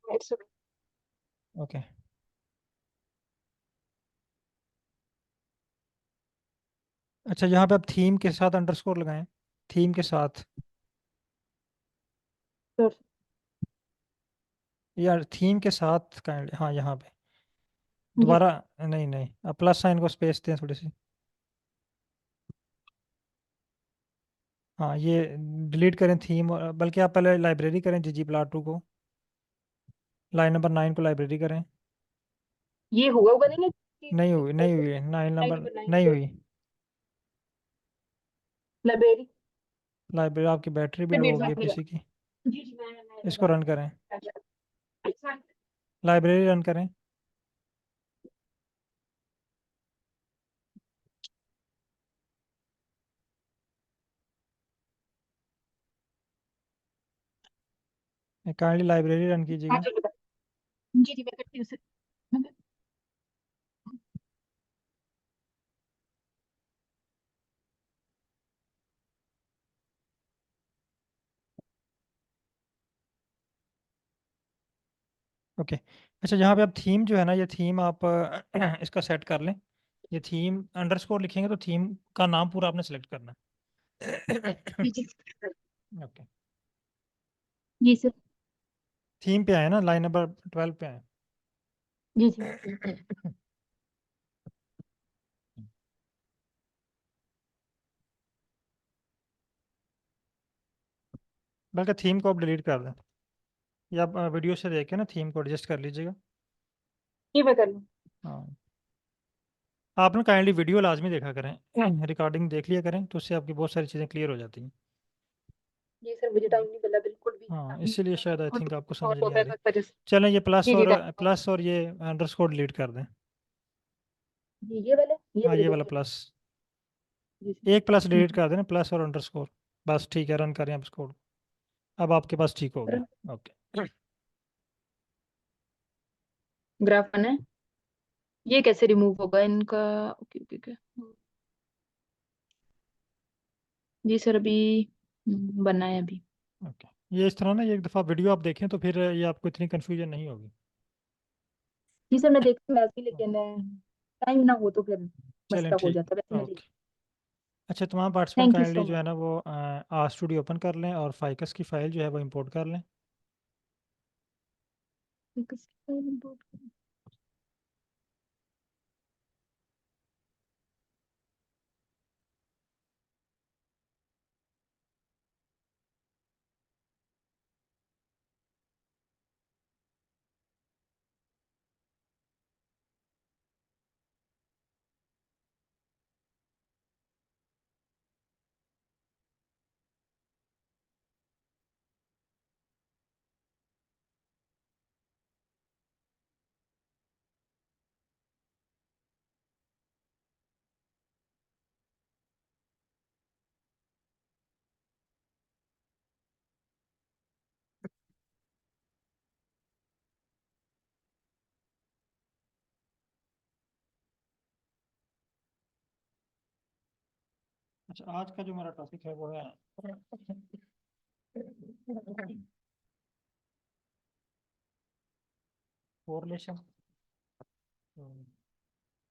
It's okay. अच्छा, यहाँ पे आप थीम के साथ अंडरस्कोर लगाएं, थीम के साथ, ओके। यार थीम के साथ काइंड, हाँ यहाँ पे जी दोबारा, सर। नहीं नहीं, आप प्लस साइन को स्पेस दें थोड़ी सी। हाँ ये डिलीट करें थीम, बल्कि आप पहले लाइब्रेरी करें जीजी प्लाट टू को, लाइन नंबर 9 को लाइब्रेरी करें। ये हुआ होगा नहीं है नहीं हुई, नहीं हुई, 9 लाइन नंबर नंबर 9 नहीं पे हुई। लाइब्रेरी। लाइब्रेरी, आपकी बैटरी भी फिर लो वेट हो गई है करने का। पीसी की। जी जी मैं इसको लगा रन करें, अच्छा। लाइब्रेरी रन करें। काइंडली लाइब्रेरी रन हाँ कीजिएगा। जी बता। जी जी मैं करती हूँ सर। ओके। अच्छा, यहाँ पे आप थीम जो है ना, ये थीम आप इसका सेट कर लें। ये थीम अंडरस्कोर लिखेंगे तो थीम का नाम पूरा आपने सेलेक्ट करना है। जी जी ओके। जी सर। थीम पे आए ना, लाइन नंबर 12 पे आए। जी जी बल्कि थीम को आप डिलीट कर दें, या आप वीडियो से देख के ना थीम को एडजस्ट कर लीजिएगा। ये मैं कर लूँ। हाँ, आप ना काइंडली वीडियो लाजमी देखा करें, रिकॉर्डिंग देख लिया करें, तो उससे आपकी बहुत सारी चीज़ें क्लियर हो जाती हैं। जी सर मुझे टाइम नहीं मिला बिल्कुल भी हाँ, टाइम नहीं इसीलिए मिला शायद आई बिल्कुल थिंक भी आपको और समझ नहीं आ रही। प्रोफेसर वजह से। चलें, ये जी जी टाइम। प्लस और ये अंडरस्कोर डिलीट कर दें। जी ये हाँ, वाले ये वाला दोनों। प्लस, जी सर। एक प्लस डिलीट हम्म। कर देना, प्लस और अंडरस्कोर। बस ठीक है, रन करें आप इसको। अब आपके पास ठीक हो रन। गया। ओके। ग्राफ बना है। ये कैसे रिमूव होगा इनका। Okay okay okay. जी सर अभी बना है अभी। ओके, ये इस तरह ना, ये एक दफ़ा वीडियो आप देखें तो फिर ये आपको इतनी कन्फ्यूजन नहीं होगी। जी सर मैं देखती हूँ ऐसे ही हाँ, लेकिन टाइम ना हो तो फिर चलें मसला हो ठीक जाता है वैसे है, मैं ओके। देखती अच्छा, तमाम पार्टिसिपेंट थैंक यू काइंडली सो जो मच। है ना वो आर स्टूडियो ओपन कर लें और फाइकस की फ़ाइल जो है वो इंपोर्ट कर लें। अच्छा, आज का जो हमारा टॉपिक है वो है कोरिलेशन। तो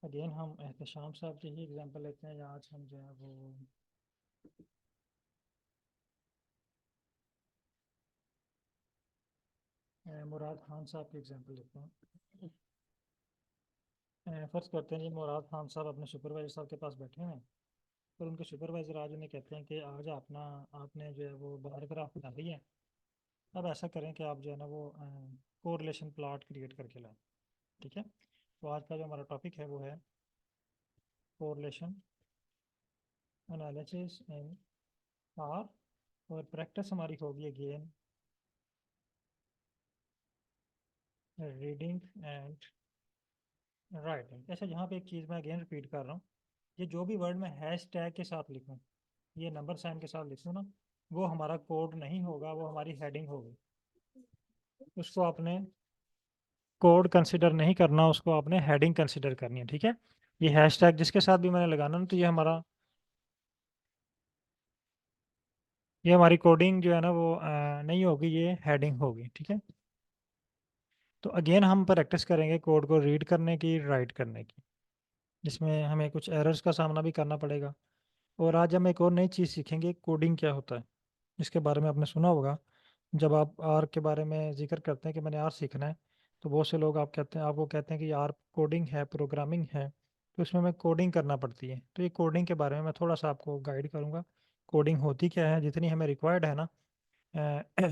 अगेन हम एहतशाम साहब की ही एग्जांपल लेते हैं, या आज हम जो है वो मुराद खान साहब की एग्जांपल लेते हैं। फ़र्ज़ करते हैं जी, मुराद खान साहब अपने सुपरवाइजर साहब के पास बैठे हैं, और उनके सुपरवाइजर आज उन्हें कहते हैं कि आज आपने जो है वो बार ग्राफ बना दी है। अब ऐसा करें कि आप जो है ना वो कोरिलेशन प्लॉट क्रिएट करके लाएं। ठीक है, तो आज का जो हमारा टॉपिक है वो है कोरिलेशन एनालिसिस इन आर, और प्रैक्टिस हमारी होगी अगेन रीडिंग एंड राइटिंग। अच्छा, यहाँ पे एक चीज़ मैं अगेन रिपीट कर रहा हूँ, ये जो भी वर्ड मैं हैश टैग के साथ लिखूँ, ये नंबर साइन के साथ लिखूँ ना, वो हमारा कोड नहीं होगा, वो हमारी हेडिंग होगी। उसको आपने कोड कंसिडर नहीं करना, उसको आपने हेडिंग कंसिडर करनी है। ठीक है, ये हैश टैग जिसके साथ भी मैंने लगाना ना, तो ये हमारी कोडिंग जो है ना वो नहीं होगी, ये हेडिंग होगी। ठीक है, तो अगेन हम प्रैक्टिस करेंगे कोड को रीड करने की, राइट करने की, जिसमें हमें कुछ एरर्स का सामना भी करना पड़ेगा। और आज हम एक और नई चीज़ सीखेंगे, कोडिंग क्या होता है। इसके बारे में आपने सुना होगा, जब आप आर के बारे में जिक्र करते हैं कि मैंने आर सीखना है, तो बहुत से लोग आपको कहते हैं कि आर कोडिंग है, प्रोग्रामिंग है, तो इसमें हमें कोडिंग करना पड़ती है। तो ये कोडिंग के बारे में मैं थोड़ा सा आपको गाइड करूँगा। कोडिंग होती क्या है, जितनी हमें रिक्वायर्ड है ना,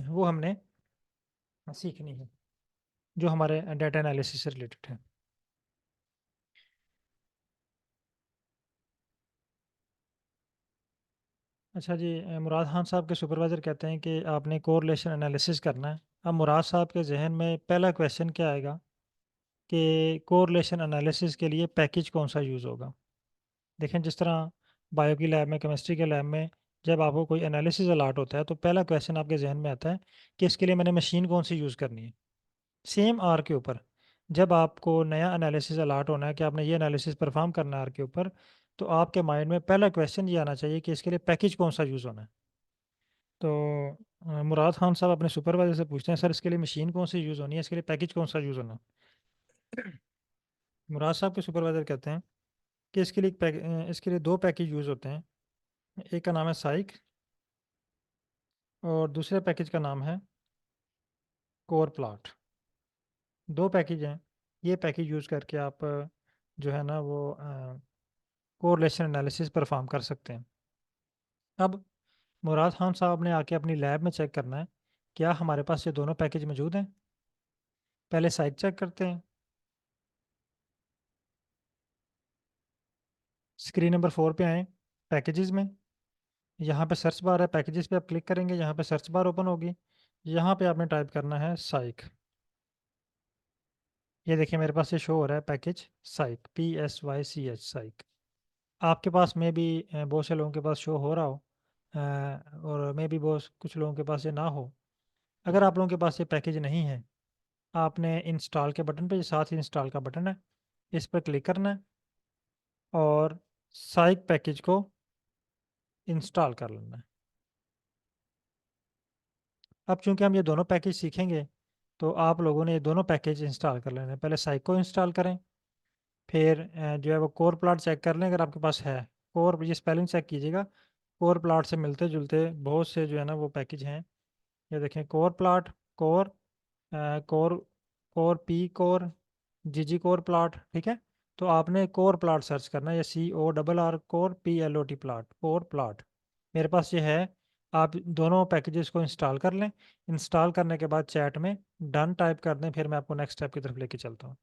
वो हमने सीखनी है, जो हमारे डाटा एनालिसिस से रिलेटेड है। अच्छा जी, मुराद खान साहब के सुपरवाइज़र कहते हैं कि आपने कोरिलेशन एनालिसिस करना है। अब मुराद साहब के जहन में पहला क्वेश्चन क्या आएगा कि कोरिलेशन एनालिसिस के लिए पैकेज कौन सा यूज़ होगा। देखें, जिस तरह बायो की लैब में, केमिस्ट्री के लैब में जब आपको कोई एनालिसिस अलाट होता है, तो पहला क्वेश्चन आपके जहन में आता है कि इसके लिए मैंने मशीन कौन सी यूज़ करनी है। सेम आर के ऊपर जब आपको नया एनालिसिस अलाट होना है कि आपने ये एनालिसिस परफॉर्म करना है आर के ऊपर, तो आपके माइंड में पहला क्वेश्चन ये आना चाहिए कि इसके लिए पैकेज कौन सा यूज़ होना है। तो मुराद खान साहब अपने सुपरवाइजर से पूछते हैं, सर इसके लिए मशीन कौन सी यूज़ होनी है, इसके लिए पैकेज कौन सा यूज़ होना है। मुराद साहब के सुपरवाइजर कहते हैं कि इसके लिए दो पैकेज यूज़ होते हैं। एक का नाम है साइक और दूसरे पैकेज का नाम है कोर प्लॉट। दो पैकेज हैं। ये पैकेज यूज़ करके आप जो है ना वो कोरिलेशन एनालिसिस परफॉर्म कर सकते हैं। अब मुराद खान साहब ने आके अपनी लैब में चेक करना है क्या हमारे पास ये दोनों पैकेज मौजूद हैं। पहले साइक चेक करते हैं। स्क्रीन नंबर 4 पे आए, पैकेजेस में, यहाँ पे सर्च बार है, पैकेजेस पे आप क्लिक करेंगे, यहाँ पे सर्च बार ओपन होगी, यहाँ पे आपने टाइप करना है साइक। ये देखिए मेरे पास ये शो हो रहा है पैकेज साइक, PSYCH साइक। आपके पास में भी बहुत से लोगों के पास शो हो रहा हो, और मे भी बहुत कुछ लोगों के पास ये ना हो। अगर आप लोगों के पास ये पैकेज नहीं है, आपने इंस्टॉल के बटन पे, साथ ही इंस्टॉल का बटन है, इस पर क्लिक करना है और साइक पैकेज को इंस्टॉल कर लेना है। अब चूंकि हम ये दोनों पैकेज सीखेंगे, तो आप लोगों ने ये दोनों पैकेज इंस्टॉल कर लेने हैं। पहले साइक को इंस्टॉल करें, फिर जो है वो कोर प्लॉट चेक कर लें अगर आपके पास है। कोर, ये स्पेलिंग चेक कीजिएगा, कोर प्लॉट से मिलते जुलते बहुत से जो है ना वो पैकेज हैं। ये देखें, core plot, core, core, core P core, G core plot, ठीक है। तो आपने कोर प्लॉट सर्च करना है, या CORR core PLOT plot, core plot मेरे पास ये है। आप दोनों पैकेजेस को इंस्टॉल कर लें। इंस्टॉल करने के बाद चैट में डन टाइप कर दें, फिर मैं आपको नेक्स्ट स्टेप की तरफ लेके चलता हूँ।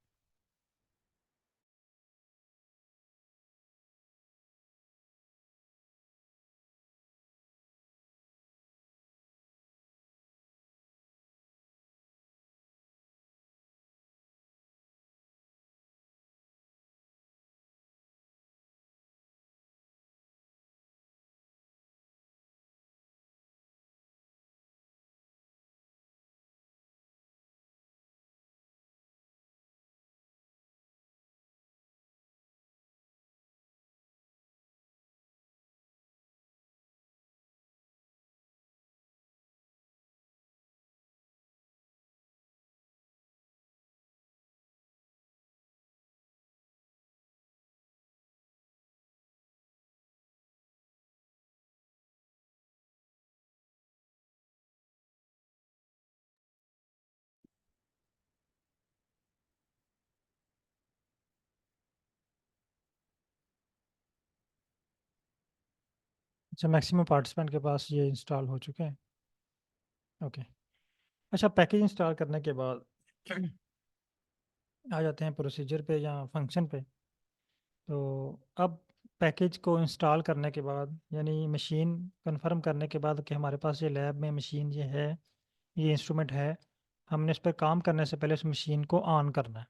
अच्छा, मैक्सिमम पार्टिसिपेंट के पास ये इंस्टॉल हो चुके हैं। ओके। अच्छा, पैकेज इंस्टॉल करने के बाद आ जाते हैं प्रोसीजर पे या फंक्शन पे। तो अब पैकेज को इंस्टॉल करने के बाद, यानी मशीन कंफर्म करने के बाद कि हमारे पास ये लैब में मशीन ये है, ये इंस्ट्रूमेंट है, हमने इस पर काम करने से पहले उस मशीन को ऑन करना है।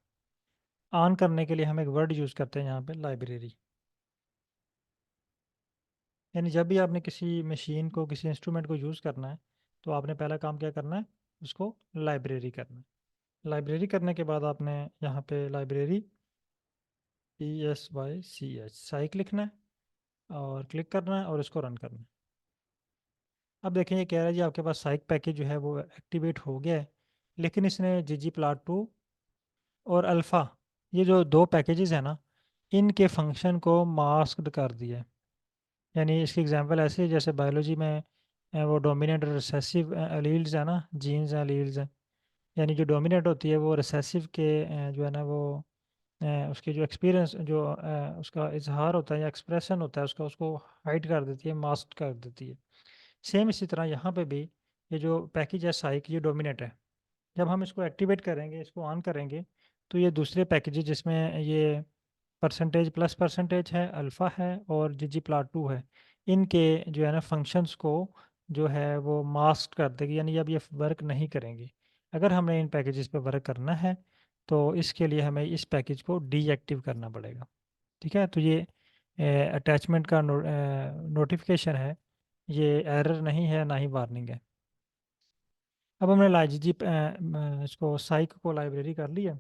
ऑन करने के लिए हम एक वर्ड यूज़ करते हैं यहाँ पे, लाइब्रेरी। यानी जब भी आपने किसी मशीन को, किसी इंस्ट्रूमेंट को यूज़ करना है, तो आपने पहला काम क्या करना है, उसको लाइब्रेरी करना है। लाइब्रेरी करने के बाद आपने यहाँ पे लाइब्रेरी PSYCH साइक लिखना है और क्लिक करना है और इसको रन करना है। अब देखें, ये कह रहा है जी आपके पास साइक पैकेज जो है वो एक्टिवेट हो गया है, लेकिन इसने GG प्लॉट 2 और अल्फ़ा, ये जो दो पैकेजेस हैं ना, इनके फंक्शन को मास्क्ड कर दिया है। यानी इसकी एग्जांपल ऐसे है जैसे बायोलॉजी में वो डोमिनेंट और रिसेसिव एलील्स है ना, जीन्स एलील्स हैं। यानी जो डोमिनेंट होती है वो रिसेसिव के जो है ना वो उसके जो एक्सपीरियंस जो उसका इजहार होता है या एक्सप्रेशन होता है उसका, उसको हाइड कर देती है, मास्क कर देती है। सेम इसी तरह यहाँ पे भी ये जो पैकेज है साइक, ये डोमिनेट है। जब हम इसको एक्टिवेट करेंगे, इसको ऑन करेंगे, तो ये दूसरे पैकेजेस जिसमें ये परसेंटेज प्लस परसेंटेज है, अल्फ़ा है और जी प्लॉट 2 है, इनके जो है ना फंक्शंस को जो है वो मास्क कर देगी, यानी अब ये वर्क नहीं करेंगी। अगर हमने इन पैकेजेस पे वर्क करना है तो इसके लिए हमें इस पैकेज को डीएक्टिव करना पड़ेगा। ठीक है, तो ये अटैचमेंट का नोटिफिकेशन है, ये एरर नहीं है ना ही वार्निंग है। अब हमने लाइजी इसको साइक को लाइब्रेरी कर लिया।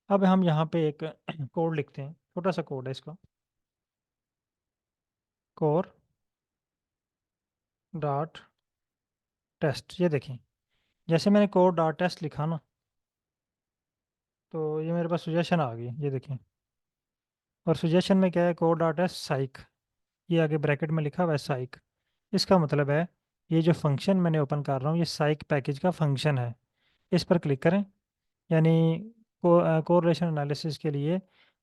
अब हम यहाँ पे एक कोड लिखते हैं, छोटा सा कोड है इसका, कोर डॉट टेस्ट। ये देखें, जैसे मैंने कोड डॉट टेस्ट लिखा ना, तो ये मेरे पास सजेशन आ गई, ये देखें। और सजेशन में क्या है, कोड डॉट टेस्ट साइक, ये आगे ब्रैकेट में लिखा हुआ है साइक। इसका मतलब है ये जो फंक्शन मैंने ओपन कर रहा हूँ ये साइक पैकेज का फंक्शन है। इस पर क्लिक करें, यानी कोरिलेशन एनालिसिस के लिए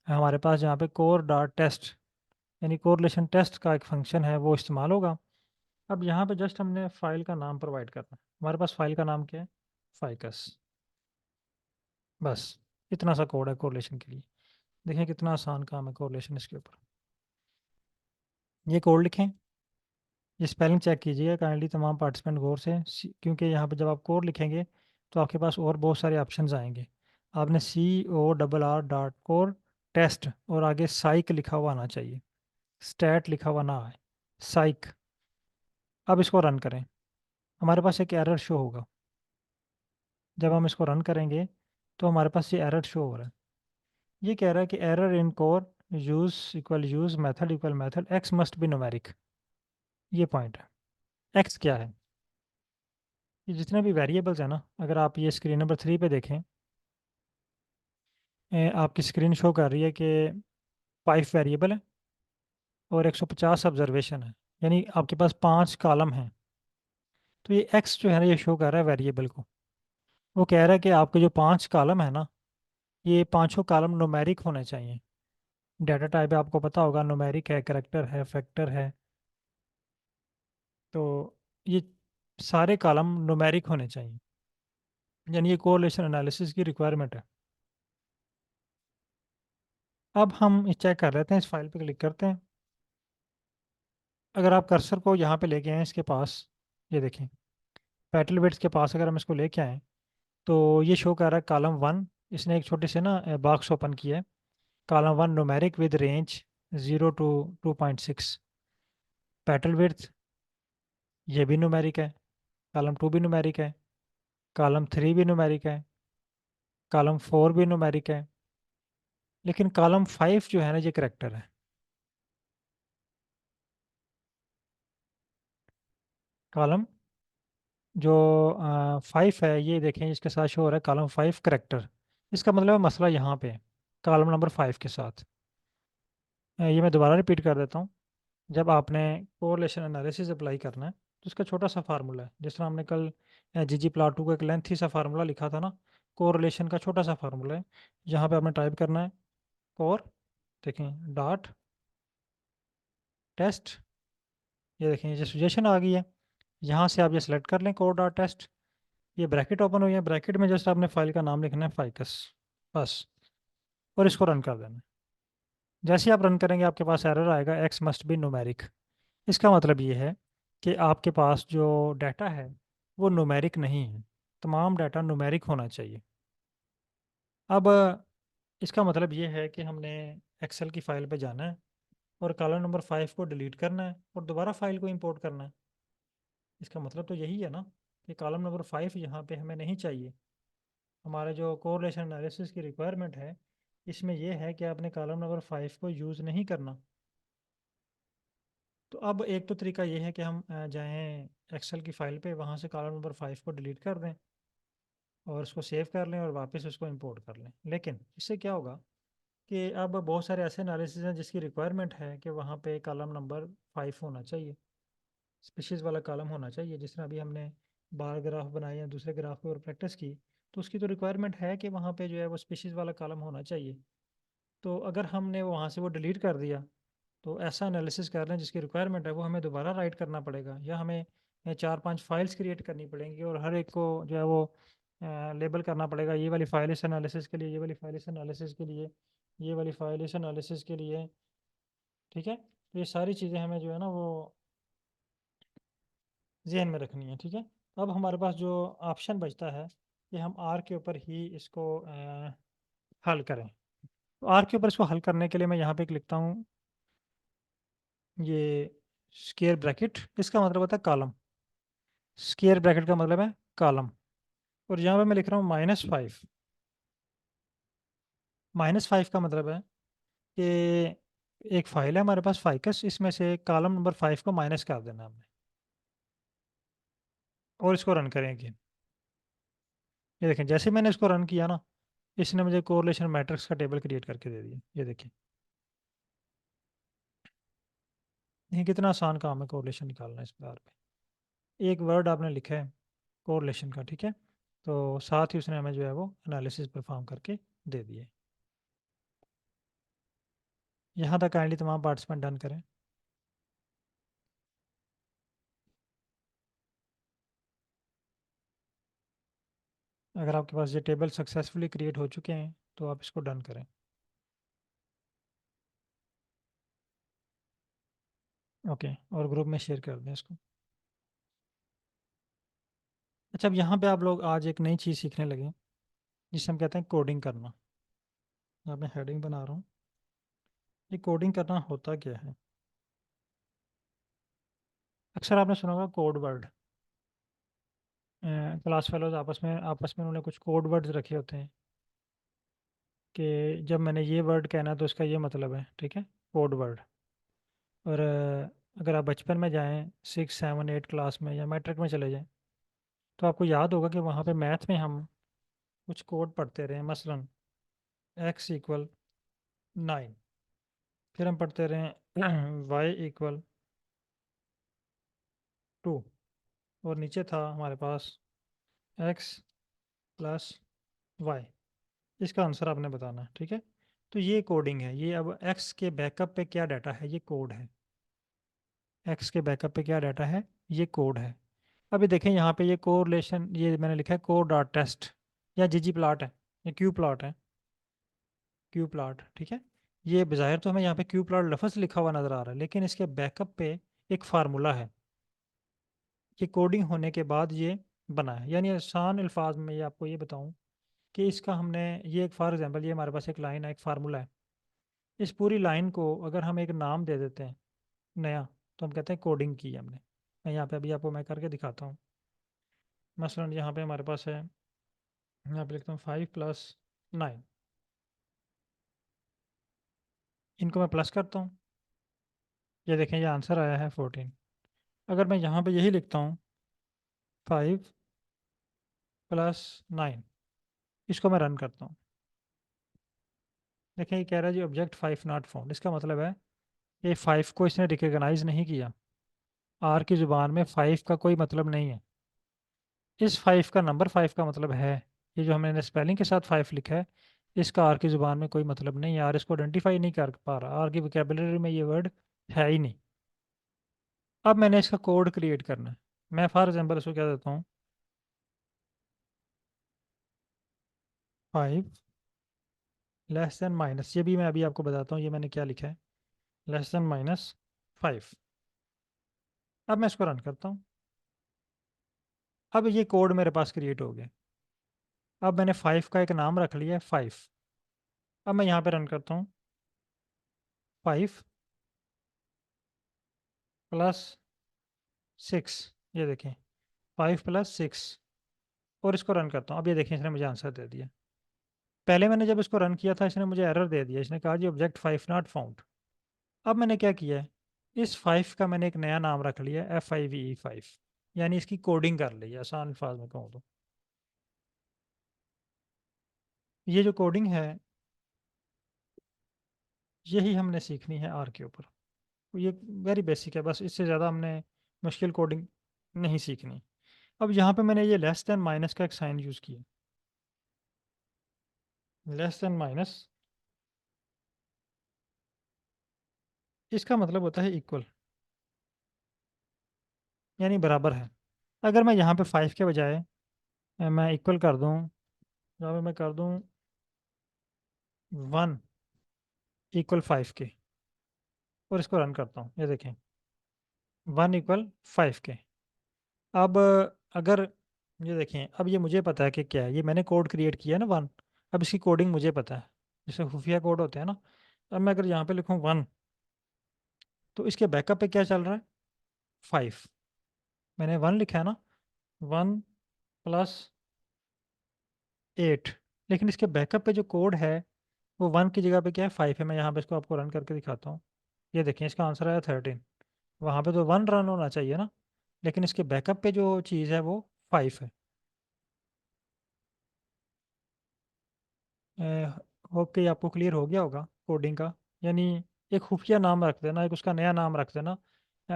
हमारे पास जहाँ पे कोर डॉट टेस्ट यानी कोरिलेशन टेस्ट का एक फंक्शन है वो इस्तेमाल होगा। अब यहाँ पे जस्ट हमने फाइल का नाम प्रोवाइड करना है। हमारे पास फाइल का नाम क्या है, फाइकस। बस इतना सा कोड है कोरिलेशन के लिए। देखें कितना आसान काम है कोरिलेशन इसके ऊपर। ये कोड लिखें, ये स्पेलिंग चेक कीजिएगा काइंडली तमाम पार्टिसिपेंट गौर से, क्योंकि यहाँ पे जब आप कोड लिखेंगे तो आपके पास और बहुत सारे ऑप्शंस आएंगे। आपने CORR.कोर टेस्ट और आगे साइक लिखा हुआ आना चाहिए, स्टैट लिखा हुआ ना आए, साइक। अब इसको रन करें, हमारे पास एक एरर शो होगा। जब हम इसको रन करेंगे तो हमारे पास ये एरर शो हो रहा है। ये कह रहा है कि error in core use method equal method x must be numeric. ये पॉइंट है। एक्स क्या है, ये जितने भी वेरिएबल्स हैं ना, अगर आप ये स्क्रीन नंबर 3 पे देखें, आपकी स्क्रीन शो कर रही है कि 5 वेरिएबल है और 150 ऑब्जर्वेशन है, यानी आपके पास 5 कॉलम हैं। तो ये एक्स जो है ना ये शो कर रहा है वेरिएबल को। वो कह रहा है कि आपके जो 5 कॉलम है ना, ये पांचों कॉलम न्यूमेरिक होने चाहिए। डाटा टाइप आपको पता होगा, न्यूमेरिक है, कैरेक्टर है, फैक्टर है। तो ये सारे कॉलम न्यूमेरिक होने चाहिए, यानी ये कोरिलेशन एनालिसिस की रिक्वायरमेंट है। अब हम चेक कर लेते हैं, इस फाइल पे क्लिक करते हैं। अगर आप कर्सर को यहाँ पे लेके आए इसके पास, ये देखें पेटल बिट्स के पास अगर हम इसको लेके आए तो ये शो कर रहा है कॉलम 1। इसने एक छोटे से ना बॉक्स ओपन किया है, column 1 numeric with range 0 to 2.6। Petal width ये भी न्यूमेरिक है, कॉलम 2 भी न्यूमेरिक है, कॉलम 3 भी न्यूमेरिक है, कॉलम 4 भी न्यूमेरिक है। लेकिन कॉलम 5 जो है ना ये करेक्टर है। कॉलम जो 5 है, ये देखें इसके साथ शो हो रहा है कॉलम 5 करेक्टर। इसका मतलब है मसला यहाँ पे है कॉलम नंबर 5 के साथ। ये मैं दोबारा रिपीट कर देता हूँ। जब आपने कोरिलेशन एनालिसिस अप्लाई करना है तो इसका छोटा सा फार्मूला है, जिस तरह हमने कल GG प्लॉट 2 का एक लेंथी सा फार्मूला लिखा था ना, कोरिलेशन का छोटा सा फार्मूला है। यहाँ पे आपने टाइप करना है कोर, देखें डॉट टेस्ट। ये देखें ये सजेशन आ गई है, यहाँ से आप ये सेलेक्ट कर लें कोर डॉट टेस्ट। ये ब्रैकेट ओपन हुई है, ब्रैकेट में जस्ट आपने फाइल का नाम लिखना है फाइकस, बस। और इसको रन कर देना है। जैसे ही आप रन करेंगे आपके पास एरर आएगा एक्स मस्ट बी न्यूमेरिक। इसका मतलब ये है कि आपके पास जो डाटा है वो न्यूमेरिक नहीं है, तमाम डाटा न्यूमेरिक होना चाहिए। अब इसका मतलब ये है कि हमने एक्सेल की फाइल पे जाना है और कॉलम नंबर 5 को डिलीट करना है और दोबारा फाइल को इंपोर्ट करना है। इसका मतलब तो यही है ना कि कॉलम नंबर 5 यहाँ पे हमें नहीं चाहिए। हमारे जो कोरिलेशन एनालिसिस की रिक्वायरमेंट है इसमें यह है कि आपने कॉलम नंबर 5 को यूज़ नहीं करना। तो अब एक तो तरीका ये है कि हम जाएं एक्सेल की फाइल पे, वहाँ से कॉलम नंबर 5 को डिलीट कर दें। और उसको सेव कर लें और वापस उसको इंपोर्ट कर लें। लेकिन इससे क्या होगा कि अब बहुत सारे ऐसे एनालिसिस हैं जिसकी रिक्वायरमेंट है कि वहाँ पे कॉलम नंबर 5 होना चाहिए, स्पीशीज़ वाला कॉलम होना चाहिए। जिस तरह अभी हमने बार ग्राफ बनाए या दूसरे ग्राफ के ऊपर प्रैक्टिस की, तो उसकी तो रिक्वायरमेंट है कि वहाँ पे जो है वो स्पीशीज़ वाला कॉलम होना चाहिए। तो अगर हमने वहाँ से वो डिलीट कर दिया, तो ऐसा एनालिसिस कर रहे हैं जिसकी रिक्वायरमेंट है वो हमें दोबारा राइट करना पड़ेगा, या हमें 4-5 फाइल्स क्रिएट करनी पड़ेंगी और हर एक को जो है वो लेबल करना पड़ेगा। ये वाली फाइल इस एनालिसिस के लिए, ये वाली फाइल इस एनालिसिस के लिए, ये वाली फाइल इस एनालिसिस के लिए। ठीक है, तो ये सारी चीज़ें हमें जो है ना वो जहन में रखनी है। ठीक है, अब हमारे पास जो ऑप्शन बचता है कि हम आर के ऊपर ही इसको हल करें। तो आर के ऊपर इसको हल करने के लिए मैं यहाँ पे एक लिखता हूँ ये स्क्वायर ब्रैकेट, इसका मतलब होता है कॉलम। स्क्वायर ब्रैकेट का मतलब है कॉलम। और यहाँ पे मैं लिख रहा हूँ -5। -5 का मतलब है कि एक फाइल है हमारे पास फाइकस, इसमें से कॉलम नंबर 5 को माइनस कर देना हमने और इसको रन करेंगे। ये देखें, जैसे मैंने इसको रन किया ना, इसने मुझे कोरिलेशन मैट्रिक्स का टेबल क्रिएट करके दे दिया। ये देखिए, ये कितना आसान काम है कोरिलेशन निकालना इस बार पे। एक वर्ड आपने लिखा है कोरिलेशन का, ठीक है, तो साथ ही उसने हमें जो है वो एनालिसिस परफॉर्म करके दे दिए। यहाँ तक काइंडली तमाम पार्टिसिपेंट डन करें। अगर आपके पास ये टेबल सक्सेसफुली क्रिएट हो चुके हैं तो आप इसको डन करें। ओके, और ग्रुप में शेयर कर दें इसको। अच्छा, अब यहाँ पे आप लोग आज एक नई चीज़ सीखने लगे जिसे हम कहते हैं कोडिंग करना। यहाँ मैं हेडिंग बना रहा हूँ। ये कोडिंग करना होता क्या है? अक्सर आपने सुना होगा कोड वर्ड। क्लास फेलोज आपस में उन्होंने कुछ कोड वर्ड्स रखे होते हैं कि जब मैंने ये वर्ड कहना तो इसका ये मतलब है। ठीक है, कोड वर्ड। और अगर आप बचपन में जाएं 6, 7, 8 क्लास में या मैट्रिक में चले जाएं, तो आपको याद होगा कि वहाँ पे मैथ में हम कुछ कोड पढ़ते रहे। मसलन x = 9, फिर हम पढ़ते रहे y = 2, और नीचे था हमारे पास x + y। इसका आंसर आपने बताना है। ठीक है, तो ये कोडिंग है। ये अब x के बैकअप पे क्या डाटा है, ये कोड है। x के बैकअप पे क्या डाटा है, ये कोड है। अभी देखें यहाँ पे ये कोरिलेशन, ये मैंने लिखा है कोड डॉट टेस्ट, या जीजी प्लॉट है, या क्यू प्लॉट है, क्यू प्लॉट। ठीक है, ये बज़ाहिर तो हमें यहाँ पे क्यू प्लॉट लफ्ज़ लिखा हुआ नज़र आ रहा है, लेकिन इसके बैकअप पे एक फार्मूला है। ये कोडिंग होने के बाद ये बना है। यानी आसान अल्फाज में ये आपको ये बताऊँ कि इसका हमने ये एक फॉर एग्जांपल, ये हमारे पास एक लाइन है, एक फार्मूला है। इस पूरी लाइन को अगर हम एक नाम दे देते हैं नया, तो हम कहते हैं कोडिंग की हमने। मैं यहाँ पे अभी आपको मैं करके दिखाता हूँ। मसलन यहाँ पे हमारे पास है, यहाँ पे लिखता हूँ 5 + 9, इनको मैं प्लस करता हूँ। ये देखें, ये आंसर आया है 14। अगर मैं यहाँ पे यही लिखता हूँ 5 + 9, इसको मैं रन करता हूँ, देखें ये कह रहा है जी ऑब्जेक्ट 5 नॉट फाउंड। इसका मतलब है ये 5 को इसने रिकग्नाइज नहीं किया। आर की ज़ुबान में 5 का कोई मतलब नहीं है। इस 5 का नंबर 5 का मतलब है, ये जो हमने स्पेलिंग के साथ 5 लिखा है, इसका आर की ज़ुबान में कोई मतलब नहीं है। आर इसको आइडेंटिफाई नहीं कर पा रहा, आर की वोकेबलरी में ये वर्ड है ही नहीं। अब मैंने इसका कोड क्रिएट करना है। मैं फॉर एग्जांपल इसको क्या देता हूँ, 5 <, ये भी मैं अभी आपको बताता हूँ ये मैंने क्या लिखा है, <-5। अब मैं इसको रन करता हूँ। अब ये कोड मेरे पास क्रिएट हो गया। अब मैंने 5 का एक नाम रख लिया है 5। अब मैं यहाँ पे रन करता हूँ 5 + 6, ये देखें 5 + 6, और इसको रन करता हूँ। अब ये देखें, इसने मुझे आंसर दे दिया। पहले मैंने जब इसको रन किया था इसने मुझे एरर दे दिया, इसने कहा जी ऑब्जेक्ट 5 नॉट फाउंड। अब मैंने क्या किया है, इस 5 का मैंने एक नया नाम रख लिया FIVE 5, यानी इसकी कोडिंग कर ली है, आसान अल्फाज में कहूँ तो। ये जो कोडिंग है यही हमने सीखनी है आर के ऊपर। ये वेरी बेसिक है, बस इससे ज़्यादा हमने मुश्किल कोडिंग नहीं सीखनी। अब यहाँ पे मैंने ये लेस देन माइनस का एक साइन यूज़ किया। लेस देन माइनस, इसका मतलब होता है इक्वल, यानी बराबर है। अगर मैं यहाँ पे 5 के बजाय मैं इक्वल कर दूँ, यहाँ पे मैं कर दूँ 1 इक्वल 5 के, और इसको रन करता हूँ, ये देखें 1 इक्वल 5 के। अब अगर ये देखें, अब ये मुझे पता है कि क्या है, ये मैंने कोड क्रिएट किया है ना 1, अब इसकी कोडिंग मुझे पता है, जैसे खुफिया कोड होते हैं ना। अब मैं अगर यहाँ पे लिखूँ 1, तो इसके बैकअप पे क्या चल रहा है 5, मैंने 1 लिखा है ना, 1 प्लस 8, लेकिन इसके बैकअप पे जो कोड है वो 1 की जगह पे क्या है 5 है। मैं यहाँ पे इसको आपको रन करके दिखाता हूँ। ये देखें इसका आंसर आया 13। वहाँ पे तो 1 रन होना चाहिए ना, लेकिन इसके बैकअप पे जो चीज़ है वो 5 है। होप कि आपको क्लियर हो गया होगा कोडिंग का। यानी एक खुफिया नाम रख देना, एक उसका नया नाम रख देना,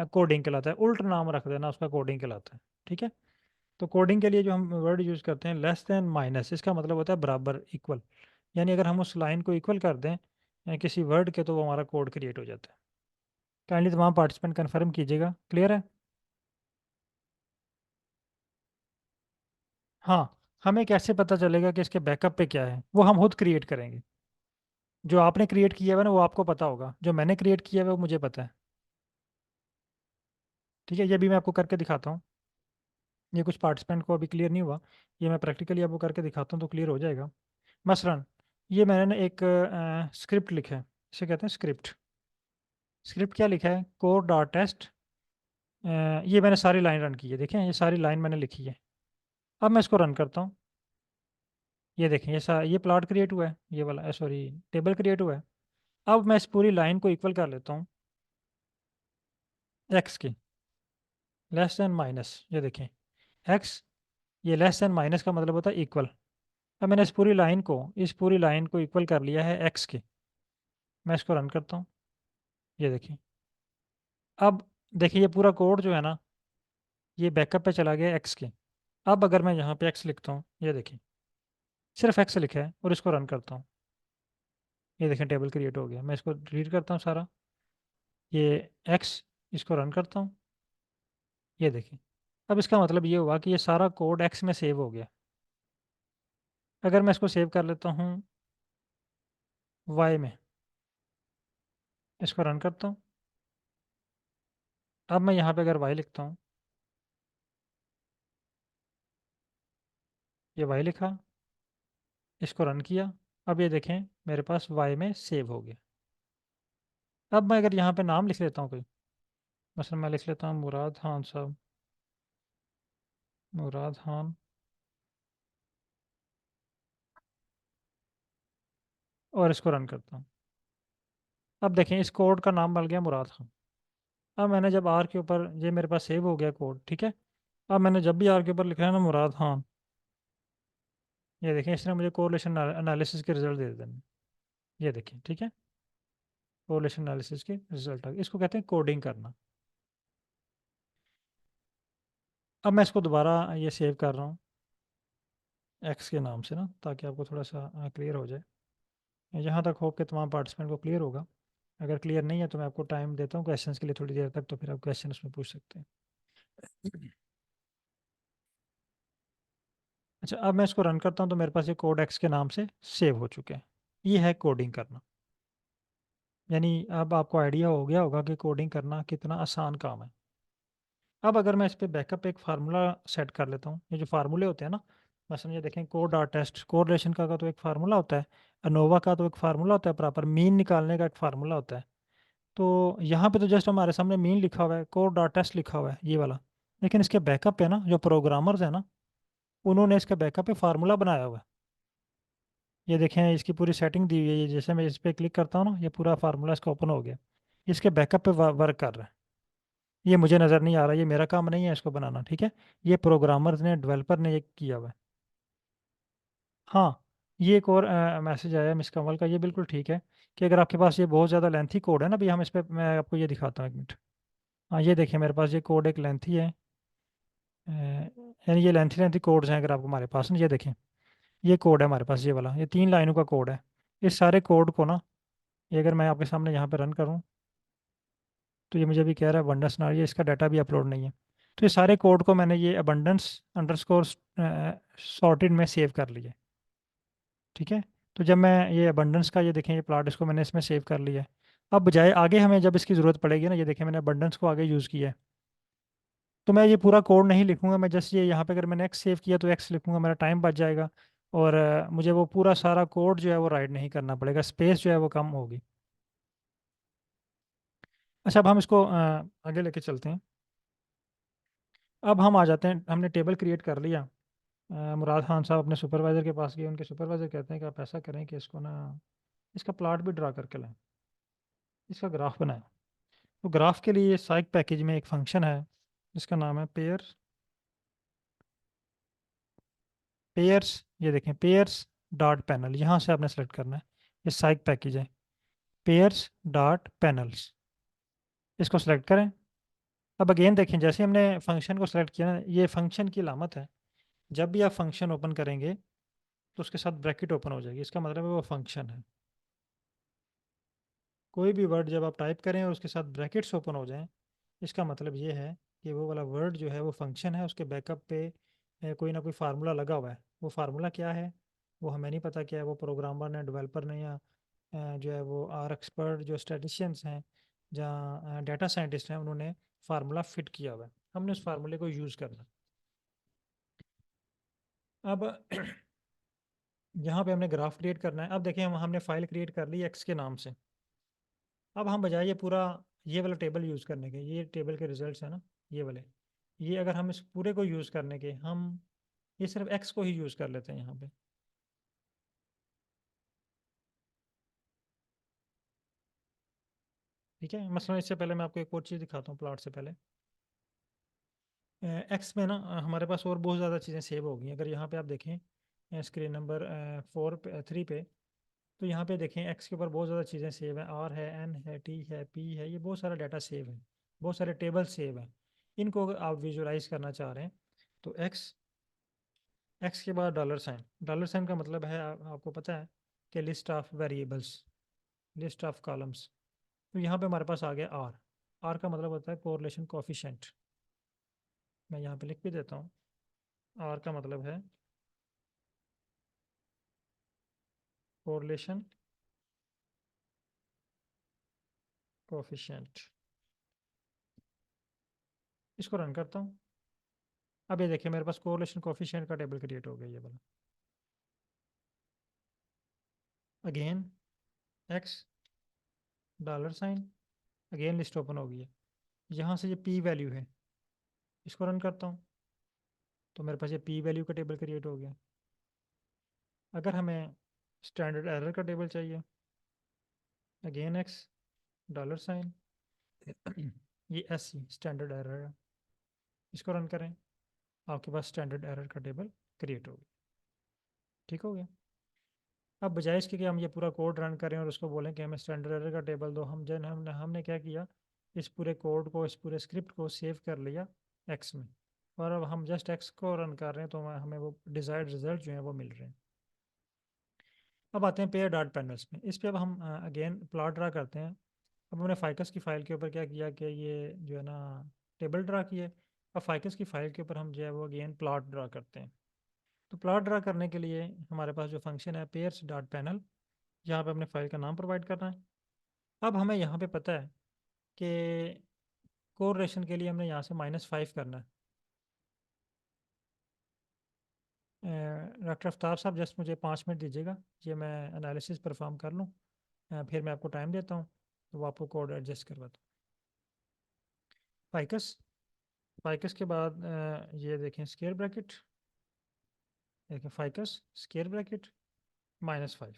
कोडिंग कहलाता है। उल्ट नाम रख देना, उसका कोडिंग कहलाता है। ठीक है। तो कोडिंग के लिए जो हम वर्ड यूज़ करते हैं लेस देन माइनस, इसका मतलब होता है बराबर, इक्वल। यानी अगर हम उस लाइन को इक्वल कर दें किसी वर्ड के, तो वो हमारा कोड क्रिएट हो जाता है। काइंडली तमाम पार्टिसिपेंट कन्फर्म कीजिएगा, क्लियर है। हाँ, हमें कैसे पता चलेगा कि इसके बैकअप पे क्या है, वो हम खुद क्रिएट करेंगे। जो आपने क्रिएट किया हुआ है ना वो आपको पता होगा, जो मैंने क्रिएट किया हुआ है वो मुझे पता है। ठीक है, ये भी मैं आपको करके दिखाता हूँ। ये कुछ पार्टिसिपेंट को अभी क्लियर नहीं हुआ, ये मैं प्रैक्टिकली आपको करके दिखाता हूँ तो क्लियर हो जाएगा। मसलन ये मैंने ना एक स्क्रिप्ट लिखा है, इसे कहते हैं स्क्रिप्ट। स्क्रिप्ट क्या लिखा है, कोड डॉट टेस्ट। ये मैंने सारी लाइन रन की है, देखें ये सारी लाइन मैंने लिखी है। अब मैं इसको रन करता हूँ, ये देखें ये प्लॉट क्रिएट हुआ है, ये वाला सॉरी टेबल क्रिएट हुआ है। अब मैं इस पूरी लाइन को इक्वल कर लेता हूँ एक्स के, लेस देन माइनस। ये देखें एक्स, ये लेस देन माइनस का मतलब होता है इक्वल। अब मैंने इस पूरी लाइन को इक्वल कर लिया है एक्स के। मैं इसको रन करता हूँ, ये देखिए। अब देखिए ये पूरा कोड जो है ना, ये बैकअप पे चला गया एक्स के। अब अगर मैं यहाँ पे एक्स लिखता हूँ, ये देखिए सिर्फ एक्स लिखा है, और इसको रन करता हूँ, ये देखें टेबल क्रिएट हो गया। मैं इसको डिलीट करता हूँ सारा, ये एक्स, इसको रन करता हूँ, ये देखिए। अब इसका मतलब ये हुआ कि ये सारा कोड एक्स में सेव हो गया। अगर मैं इसको सेव कर लेता हूँ वाई में, इसको रन करता हूँ। अब मैं यहाँ पे अगर वाई लिखता हूँ, ये वाई लिखा, इसको रन किया, अब ये देखें मेरे पास वाई में सेव हो गया। अब मैं अगर यहाँ पे नाम लिख लेता हूँ कोई, मसलन मैं लिख लेता हूँ मुराद खान साहब, मुराद खान, और इसको रन करता हूँ। अब देखें इस कोड का नाम बन गया मुराद खान। अब मैंने जब आर के ऊपर, ये मेरे पास सेव हो गया कोड, ठीक है। अब मैंने जब भी आर के ऊपर लिखा है ना मुराद खान, ये देखें इसने मुझे कोरिलेशन एनालिसिस के रिजल्ट दे देने, ये देखें, ठीक है। कोरिलेशन एनालिसिस के रिजल्ट आ गए, इसको कहते हैं कोडिंग करना। अब मैं इसको दोबारा ये सेव कर रहा हूँ एक्स के नाम से ना, ताकि आपको थोड़ा सा क्लियर हो जाए। यहाँ तक होप के तमाम पार्टिसिपेंट को क्लियर होगा। अगर क्लियर नहीं है तो मैं आपको टाइम देता हूँ क्वेश्चंस के लिए थोड़ी देर तक, तो फिर आप क्वेश्चन उसमें पूछ सकते हैं। अच्छा, अब मैं इसको रन करता हूँ तो मेरे पास ये कोड एक्स के नाम से सेव हो चुके हैं। ये है कोडिंग करना। यानी अब आपको आइडिया हो गया होगा कि कोडिंग करना कितना आसान काम है। अब अगर मैं इस पे बैकअप एक फार्मूला सेट कर लेता हूँ, ये जो फार्मूले होते हैं ना, मसलन ये देखें कोड डॉट टेस्ट, कोरिलेशन का तो एक फार्मूला होता है, अनोवा का तो एक फार्मूला होता है, प्रॉपर मीन निकालने का एक फार्मूला होता है। तो यहाँ पे तो जस्ट हमारे सामने मीन लिखा हुआ है, कोड डॉट टेस्ट लिखा हुआ है ये वाला, लेकिन इसके बैकअप पे ना जो प्रोग्रामर्स है ना, उन्होंने इसके बैकअप पे फार्मूला बनाया हुआ है। ये देखें इसकी पूरी सेटिंग दी हुई है, ये जैसे मैं इस पर क्लिक करता हूँ ना, ये पूरा फार्मूला इसका ओपन हो गया, इसके बैकअप पे वर्क कर रहा है। ये मुझे नज़र नहीं आ रहा, ये मेरा काम नहीं है इसको बनाना, ठीक है। ये प्रोग्रामर्स ने, डेवलपर ने ये किया हुआ है। हाँ, ये एक और मैसेज आया मिस कमल का, ये बिल्कुल ठीक है कि अगर आपके पास ये बहुत ज़्यादा लेंथी कोड है ना, अभी हम इस पे, मैं आपको ये दिखाता हूँ, एक मिनट। हाँ ये देखिए मेरे पास ये कोड एक लेंथी है, यानी ये लेंथी लेंथी कोड्स हैं अगर आपको हमारे पास ना, ये देखें ये कोड है हमारे पास, ये वाला, ये 3 लाइनों का कोड है। इस सारे कोड को ना, ये अगर मैं आपके सामने यहाँ पे रन करूँ तो ये मुझे भी कह रहा है abundance ना, ये इसका डाटा भी अपलोड नहीं है। तो ये सारे कोड को मैंने ये abundance अंडरस्कोर सॉर्टेड में सेव कर लिया है। ठीक है, तो जब मैं ये abundance का, ये देखें ये प्लॉट, इसको मैंने इसमें सेव कर लिया है। अब बजाय आगे हमें जब इसकी ज़रूरत पड़ेगी ना, ये देखें मैंने abundance को आगे यूज़ किया है, तो मैं ये पूरा कोड नहीं लिखूंगा, मैं जस्ट ये यहाँ पे अगर मैंने एक्स सेव किया तो एक्स लिखूंगा, मेरा टाइम बच जाएगा। और मुझे वो पूरा सारा कोड जो है वो राइट नहीं करना पड़ेगा, स्पेस जो है वो कम होगी। अच्छा, अब हम इसको आगे लेके चलते हैं। अब हम आ जाते हैं, हमने टेबल क्रिएट कर लिया। मुराद खान साहब अपने सुपरवाइज़र के पास गए, उनके सुपरवाइज़र कहते हैं कि आप ऐसा करें कि इसको ना, इसका प्लॉट भी ड्रा करके लाएं, इसका ग्राफ बनाएं। तो ग्राफ के लिए साइक पैकेज में एक फंक्शन है जिसका नाम है पेयर्स। ये देखें पेयर्स डॉट पैनल, यहाँ से आपने सेलेक्ट करना है, ये साइक पैकेज है, पेयर्स डॉट पैनल्स, इसको सेलेक्ट करें। अब अगेन देखें, जैसे हमने फंक्शन को सेलेक्ट किया ना, ये फंक्शन की अलामत है, जब भी आप फंक्शन ओपन करेंगे तो उसके साथ ब्रैकेट ओपन हो जाएगी, इसका मतलब है वो फंक्शन है। कोई भी वर्ड जब आप टाइप करें और उसके साथ ब्रैकेट्स ओपन हो जाएं, इसका मतलब ये है कि वो वाला वर्ड जो है वो फंक्शन है, उसके बैकअप पे कोई ना कोई फार्मूला लगा हुआ है। वो फार्मूला क्या है वो हमें नहीं पता क्या है, वो प्रोग्रामर ने, डेवलपर ने, या जो है वो आर एक्सपर्ट जो स्टैटिशियंस हैं, जहाँ डाटा साइंटिस्ट हैं, उन्होंने फार्मूला फिट किया हुआ है, हमने उस फार्मूले को यूज़ करना। अब यहाँ पे हमने ग्राफ क्रिएट करना है। अब देखें, हमने फाइल क्रिएट कर ली एक्स के नाम से। अब हम बजाय ये पूरा, ये वाला टेबल यूज़ करने के, ये टेबल के रिजल्ट्स हैं ना ये वाले, ये अगर हम इस पूरे को यूज़ करने के, हम ये सिर्फ एक्स को ही यूज़ कर लेते हैं यहाँ पे। ठीक है, मसलन इससे पहले मैं आपको एक और चीज़ दिखाता हूँ प्लॉट से पहले। एक्स में ना हमारे पास और बहुत ज़्यादा चीज़ें सेव हो गई हैं। अगर यहाँ पे आप देखें स्क्रीन नंबर 3 पे, तो यहाँ पे देखें एक्स के ऊपर बहुत ज़्यादा चीज़ें सेव हैं, आर है, एन है, टी है, पी है, ये बहुत सारा डाटा सेव है, बहुत सारे टेबल सेव हैं। इनको अगर आप विजुलाइज करना चाह रहे हैं तो एक्स, एक्स के बाद डॉलर साइन, डॉलर साइन का मतलब है आपको पता है कि list of variables, list of columns. तो यहाँ पे हमारे पास आ गया आर, आर का मतलब होता है कोरिलेशन कोफिशिएंट। मैं यहाँ पे लिख भी देता हूँ, आर का मतलब है कोरिलेशन कोफिशिएंट। इसको रन करता हूँ। अब ये देखिए मेरे पास कोरिलेशन कोफिशिएंट का टेबल क्रिएट हो गया, ये वाला। Again x dollar sign, again list open हो गई है। यहाँ से ये पी वैल्यू है, इसको रन करता हूँ तो मेरे पास ये पी वैल्यू का टेबल क्रिएट हो गया। अगर हमें स्टैंडर्ड एरर का टेबल चाहिए, अगेन एक्स डॉलर साइन, ये एस सी स्टैंडर्ड एरर है, इसको रन करें, आपके पास स्टैंडर्ड एरर का टेबल क्रिएट हो गया। ठीक हो गया। अब बजाय इसके कि हम ये पूरा कोड रन करें और उसको बोलें कि हमें स्टैंडर्ड एरर का टेबल दो, हम जन हमने क्या किया, इस पूरे कोड को, इस पूरे स्क्रिप्ट को सेव कर लिया एक्स में, और अब हम जस्ट एक्स को रन कर रहे हैं तो हमें वो डिज़ायर्ड रिजल्ट जो है वो मिल रहे हैं। अब आते हैं पेयर डॉट पैनल्स में, इस पे अब हम अगेन प्लॉट ड्रा करते हैं। अब हमने फाइकस की फ़ाइल के ऊपर क्या किया कि ये जो है ना टेबल ड्रा किए। अब फाइकस की फ़ाइल के ऊपर हम जो है वो अगेन प्लॉट ड्रा करते हैं। तो प्लॉट ड्रा करने के लिए हमारे पास जो फंक्शन है पेयर्स डॉट पैनल, यहाँ पे हमने फाइल का नाम प्रोवाइड करना है। अब हमें यहाँ पे पता है कि कोरिलेशन के लिए हमने यहाँ से -5 करना है। डॉक्टर अफ्ताब साहब जस्ट मुझे 5 मिनट दीजिएगा, ये मैं एनालिसिस परफॉर्म कर लूँ, फिर मैं आपको टाइम देता हूँ, तो वो आपको कोड एडजस्ट करवाता हूँ। फाइकस, फाइकस के बाद ये देखें स्क्वायर ब्रैकेट, देखें फाइकस स्क्वायर ब्रैकेट -5,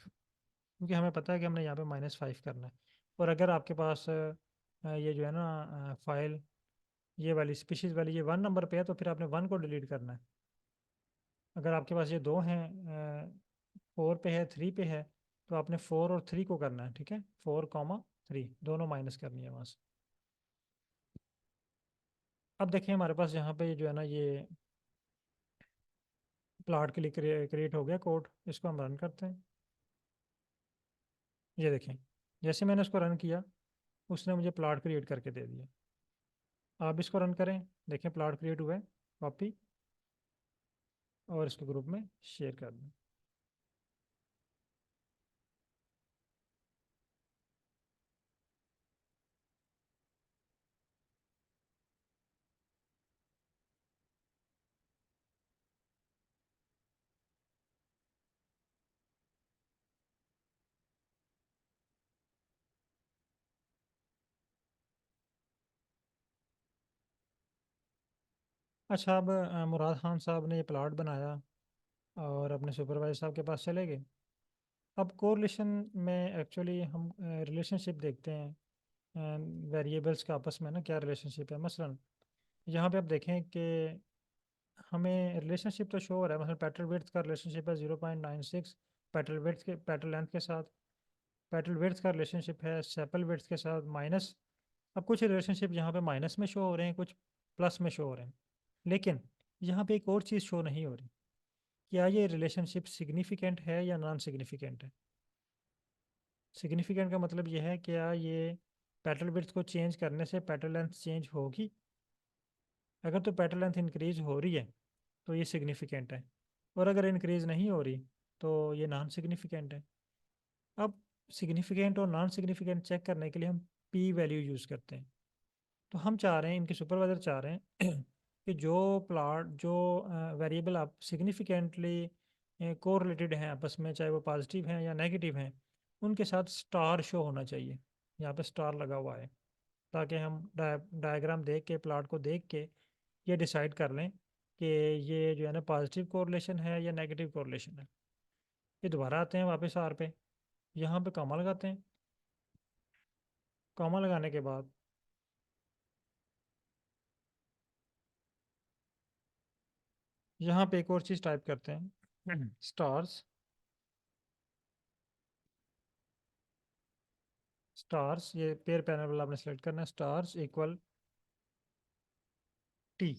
क्योंकि हमें पता है कि हमने यहाँ पे -5 करना है। और अगर आपके पास ये जो है ना फाइल, ये वाली स्पीशीज़ वाली, ये 1 नंबर पे है तो फिर आपने 1 को डिलीट करना है। अगर आपके पास ये 2 हैं 4 पे है, 3 पे है, तो आपने 4 और 3 को करना है, ठीक है, 4, 3 दोनों माइनस करनी है वहाँ से। अब देखिए हमारे पास यहाँ पे जो है ना ये प्लॉट के लिए क्रिएट हो गया कोड, इसको हम रन करते हैं। ये देखें, जैसे मैंने उसको रन किया उसने मुझे प्लॉट क्रिएट करके दे दिया। आप इसको रन करें, देखें प्लॉट क्रिएट हुआ है, कॉपी और इसको ग्रुप में शेयर कर दें। अच्छा, अब मुराद खान साहब ने ये प्लॉट बनाया और अपने सुपरवाइजर साहब के पास चले गए। अब कोरिलेशन में एक्चुअली हम रिलेशनशिप देखते हैं वेरिएबल्स का आपस में ना, क्या रिलेशनशिप है। मसलन यहाँ पे आप देखें कि हमें रिलेशनशिप तो शो हो रहा है, मतलब पेट्रोल विड्थ का रिलेशनशिप है 0.96 पेट्रोल विड्थ के पेट्रोल लेंथ के साथ। पेट्रोल विड्थ का रिलेशनशिप है सेपल विड्थ के साथ माइनस। अब कुछ रिलेशनशिप यहाँ पे माइनस में शो हो रहे हैं, कुछ प्लस में शो हो रहे हैं, लेकिन यहाँ पे एक और चीज़ शो नहीं हो रही, क्या ये रिलेशनशिप सिग्निफिकेंट है या नॉन सिग्निफिकेंट है। सिग्निफिकेंट का मतलब यह है क्या ये पेट्रोल विड्थ को चेंज करने से पेट्रोल लेंथ चेंज होगी। अगर तो पेट्रोल लेंथ इंक्रीज हो रही है तो ये सिग्निफिकेंट है, और अगर इंक्रीज नहीं हो रही तो ये नॉन सिग्निफिकेंट है। अब सिग्निफिकेंट और नॉन सिग्निफिकेंट चेक करने के लिए हम पी वैल्यू यूज़ करते हैं। तो हम चाह रहे हैं, इनके सुपरवाइजर चाह रहे हैं कि जो प्लॉट जो वेरिएबल आप सिग्निफिकेंटली कोरिलेटेड हैं आपस में, चाहे वो पॉजिटिव हैं या नेगेटिव हैं, उनके साथ स्टार शो होना चाहिए। यहाँ पे स्टार लगा हुआ है ताकि हम डायग्राम देख के, प्लॉट को देख के ये डिसाइड कर लें कि ये जो है ना पॉजिटिव कोरिलेशन है या नेगेटिव कोरिलेशन है। ये दोबारा आते हैं वापस आर पे, यहाँ पे कॉमा लगाते हैं। कॉमा लगाने के बाद यहाँ पे एक और चीज़ टाइप करते हैं, स्टार्स। स्टार्स ये पेयर पैनल वाला आपने सेलेक्ट करना है, स्टार्स इक्वल टी।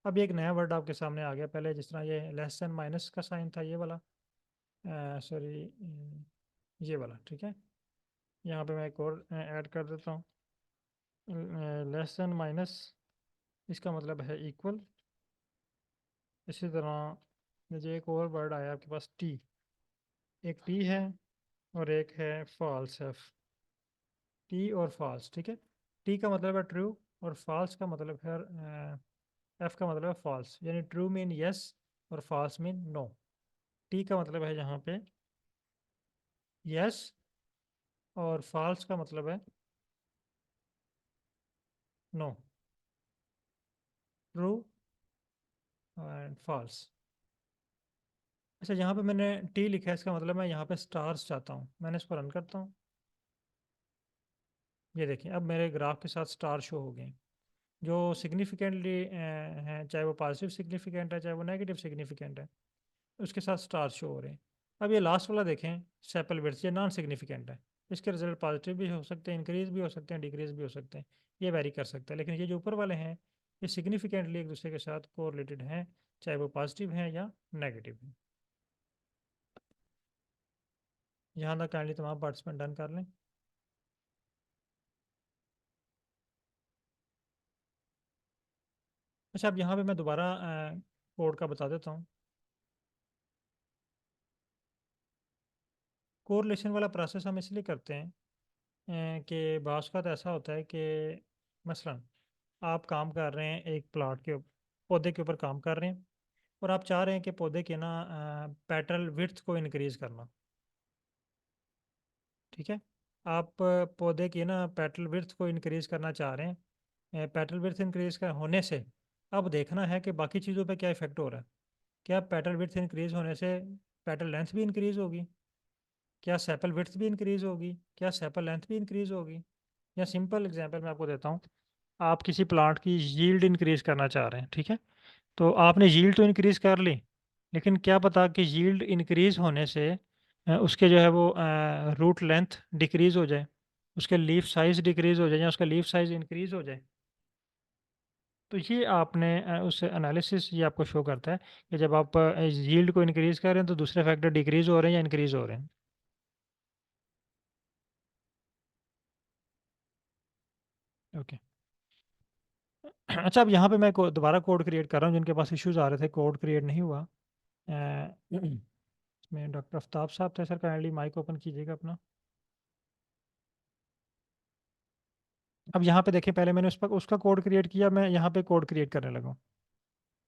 अब एक नया वर्ड आपके सामने आ गया, पहले जिस तरह ये लेस देन माइनस का साइन था ये वाला, सॉरी ये वाला, ठीक है। यहाँ पे मैं एक और ऐड कर देता हूँ, लेस देन माइनस, इसका मतलब है इक्वल। इसी तरह मुझे एक और वर्ड आया आपके पास टी, एक टी है और एक है फॉल्स एफ। टी और फॉल्स, ठीक है। टी का मतलब है ट्रू और फॉल्स का मतलब है एफ का मतलब है फॉल्स, यानी ट्रू मीन यस और फॉल्स मीन नो। टी का मतलब है यहाँ पे यस और फॉल्स का मतलब है नो, ट्रू एंड फॉल्स। अच्छा, यहाँ पे मैंने टी लिखा है, इसका मतलब मैं यहाँ पे स्टार्स चाहता हूँ। मैंने इसको रन करता हूँ, ये देखिए अब मेरे ग्राफ के साथ स्टार शो हो गए जो सिग्निफिकेंटली हैं, चाहे वो पॉजिटिव सिग्निफिकेंट है चाहे वो नेगेटिव सिग्निफिकेंट है, उसके साथ स्टार शो हो रहे हैं। अब ये लास्ट वाला देखें, सेपल विड्थ, ये नॉन सिग्निफिकेंट है। इसके रिजल्ट पॉजिटिव भी हो सकते हैं, इंक्रीज भी हो सकते हैं, डिक्रीज भी हो सकते हैं, ये वेरी कर सकता है। लेकिन ये जो ऊपर वाले हैं ये सिग्निफिकेंटली एक दूसरे के साथ कोरिलेटेड हैं, चाहे वो पॉजिटिव हैं या नेगेटिव हैं। यहाँ तक काइंडली तमाम पार्टिसिपेंट डन कर लें। अच्छा, अब यहाँ पे मैं दोबारा कोड का बता देता हूँ। कोरिलेशन वाला प्रोसेस हम इसलिए करते हैं कि बाज़ का ऐसा होता है कि मसलन आप काम कर रहे हैं एक प्लाट के पौधे के ऊपर काम कर रहे हैं, और आप चाह रहे हैं कि पौधे के ना पेटल विड्थ को इंक्रीज़ करना, ठीक है। आप पौधे की ना पेटल विड्थ को इंक्रीज़ करना चाह रहे हैं। पेटल विड्थ इंक्रीज कर होने से अब देखना है कि बाकी चीज़ों पे क्या इफेक्ट हो रहा है। क्या पेटल विड्थ इंक्रीज होने से पेटल लेंथ भी इंक्रीज होगी, क्या सेपल विड्थ भी इंक्रीज होगी, क्या सेपल लेंथ भी इंक्रीज होगी। या सिंपल एग्जांपल मैं आपको देता हूँ, आप किसी प्लांट की यील्ड इंक्रीज करना चाह रहे हैं, ठीक है। तो आपने यील्ड तो इंक्रीज कर ली, लेकिन क्या पता कि यील्ड इंक्रीज होने से उसके जो है वो रूट लेंथ डिक्रीज हो जाए, उसके लीफ साइज डिक्रीज हो जाए या उसका लीफ साइज इंक्रीज हो जाए। तो ये आपने उस एनालिसिस ये आपको शो करता है कि जब आप यील्ड को इंक्रीज कर रहे हैं तो दूसरे फैक्टर डिक्रीज हो रहे हैं या इंक्रीज हो रहे हैं। ओके। अच्छा, अब यहाँ पे मैं दोबारा कोड क्रिएट कर रहा हूँ, जिनके पास इश्यूज आ रहे थे कोड क्रिएट नहीं हुआ। इसमें डॉक्टर आफ्ताब साहब थे, सर काइंडली माइक ओपन कीजिएगा अपना। अब यहाँ पे देखें, पहले मैंने उस पर उसका कोड क्रिएट किया, मैं यहाँ पे कोड क्रिएट करने लगा हूँ